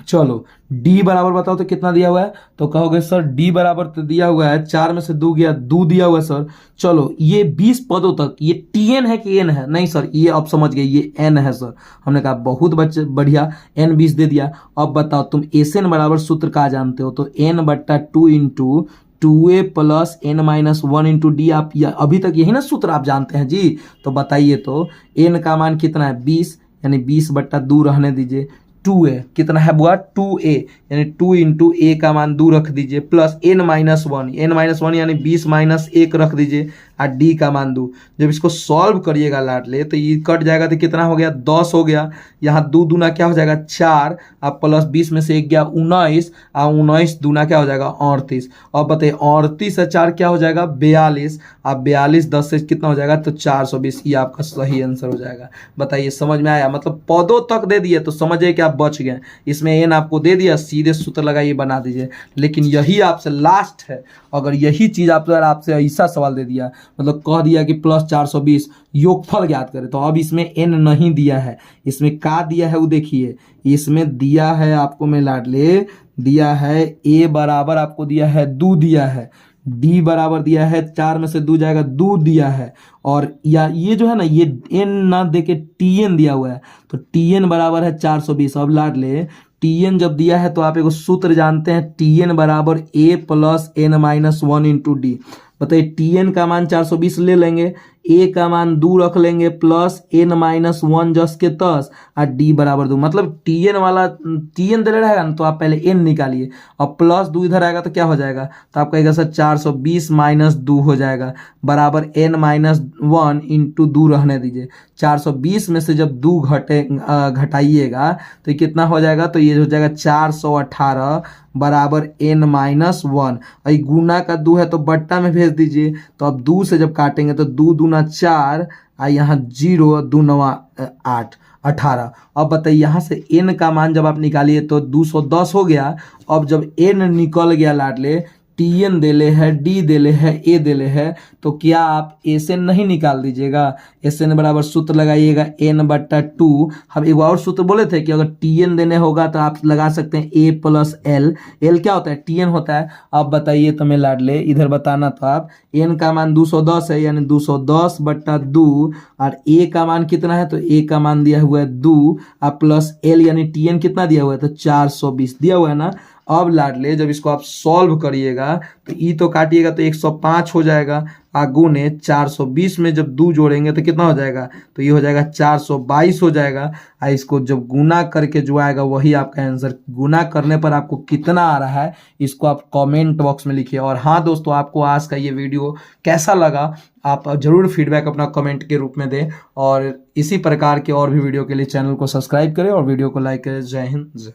चलो d बराबर बताओ तो कितना दिया हुआ है, तो कहोगे सर d बराबर तो दिया हुआ है 4 में से 2 गया 2 दिया हुआ है सर। चलो ये 20 पदों तक, ये tn है कि n है, नहीं सर ये अब समझ गए, ये n है सर। हमने कहा बहुत बढ़िया, n 20 दे दिया। अब बताओ तुम एसएन बराबर सूत्र का जानते हो, तो n/2 into 2a plus n-1 into D, आप अभी तक यही ना सूत्र आप जानते हैं जी। तो बताइए तो n का मान कितना है 20, यानी 20/2 रहने दीजिए, 2a कितना है बुआ 2a, यानी 2 इंटू a का मान 2 रख दीजिए, प्लस n-1 यानी 20 माइनस 1 रख दीजिए, और d का मान 2। जब इसको सॉल्व करिएगा लाडले तो ये कट जाएगा, तो कितना हो गया 10 हो गया। यहाँ 2 दूना क्या हो जाएगा 4, अब प्लस 20 में से 1 गया 19, और 19 दूना क्या हो जाएगा 38। अब बताइए 38 से 4 क्या हो जाएगा 42, अब 42 10 से कितना हो जाएगा, तो 420। ये आपका सही आंसर हो जाएगा। बताइए समझ में आया, मतलब पदों तक दे दिए तो समझिए कि आप बच गए। इसमें n आपको दे दिया, सीधे सूत्र लगाइए बना दीजिए। लेकिन यही आपसे लास्ट है, अगर यही चीज आपसे ऐसा सवाल दे दिया, मतलब कह दिया कि प्लस 420 योगफल ज्ञात करें, तो अब इसमें n नहीं दिया है, इसमें का दिया है वो देखिए, इसमें दिया है आपको मैं लाडले, दिया है a बराबर आपको दिया है 2 दिया है, d बराबर दिया है 4 में से 2 जाएगा 2 दिया है, और या ये जो है ना ये n ना दे के tn दिया हुआ है, तो tn बराबर है 420। अब लाडले tn जब दिया है तो आप एक सूत्र जानते हैं, tn बराबर a plus n-1 into D. बताइए tn का मान 420 ले लेंगे, a का मान 2 रख लेंगे, प्लस n-1 जस के 10, और d बराबर 2। मतलब tn वाला tn दे रहेगा ना, तो आप पहले n निकालिए, और प्लस 2 इधर आएगा तो क्या हो जाएगा, तो आप कहेगा सर 420 माइनस 2 हो जाएगा, बराबर n-1 इंटू 2 रहने दीजिए। 420 में से जब 2 घटाइएगा तो कितना हो जाएगा, तो ये हो जाएगा 418 बराबर n-1। और गुना का 2 है तो बट्टा में भेज दीजिए। तो अब 2 से जब काटेंगे तो 2 दूना 4, और यहाँ 0 2 9 8 18। अब बताइए यहाँ से n का मान जब आप निकालिए तो 210 हो गया। अब जब n निकल गया लाडले, TN देले है, D देले है, A देले है, तो क्या आप A से नहीं निकाल दीजिएगा? SN बराबर सूत्र लगाइएगा N/2। हम एक और सूत्र बोले थे कि अगर TN देने होगा तो आप लगा सकते हैं A + L। L क्या होता है? TN होता है। अब बताइए तो मैं लाडले, इधर बताना तो आप, N का मान 210 है यानी 210/2, और A का मान कितना है? तो A का मान दिया हुआ है 2, और प्लस L यानी TN कितना दिया हुआ है? तो 420 दिया हुआ है ना। अब लाडले जब इसको आप सॉल्व करिएगा तो ई तो काटिएगा तो 105 हो जाएगा, गुने 420 में जब 2 जोड़ेंगे तो कितना हो जाएगा? तो ये हो जाएगा 422 हो जाएगा। इसको जब गुना करके जो आएगा वही आपका आंसर। गुना करने पर आपको कितना आ रहा है इसको आप कमेंट बॉक्स में लिखिए। और हाँ दोस्तों, आपको आज का ये वीडियो कैसा लगा आप जरूर फीडबैक अपना कमेंट के रूप में दें, और इसी प्रकार के और भी वीडियो के लिए चैनल को सब्सक्राइब करें और वीडियो को लाइक करें। जय हिंद, जय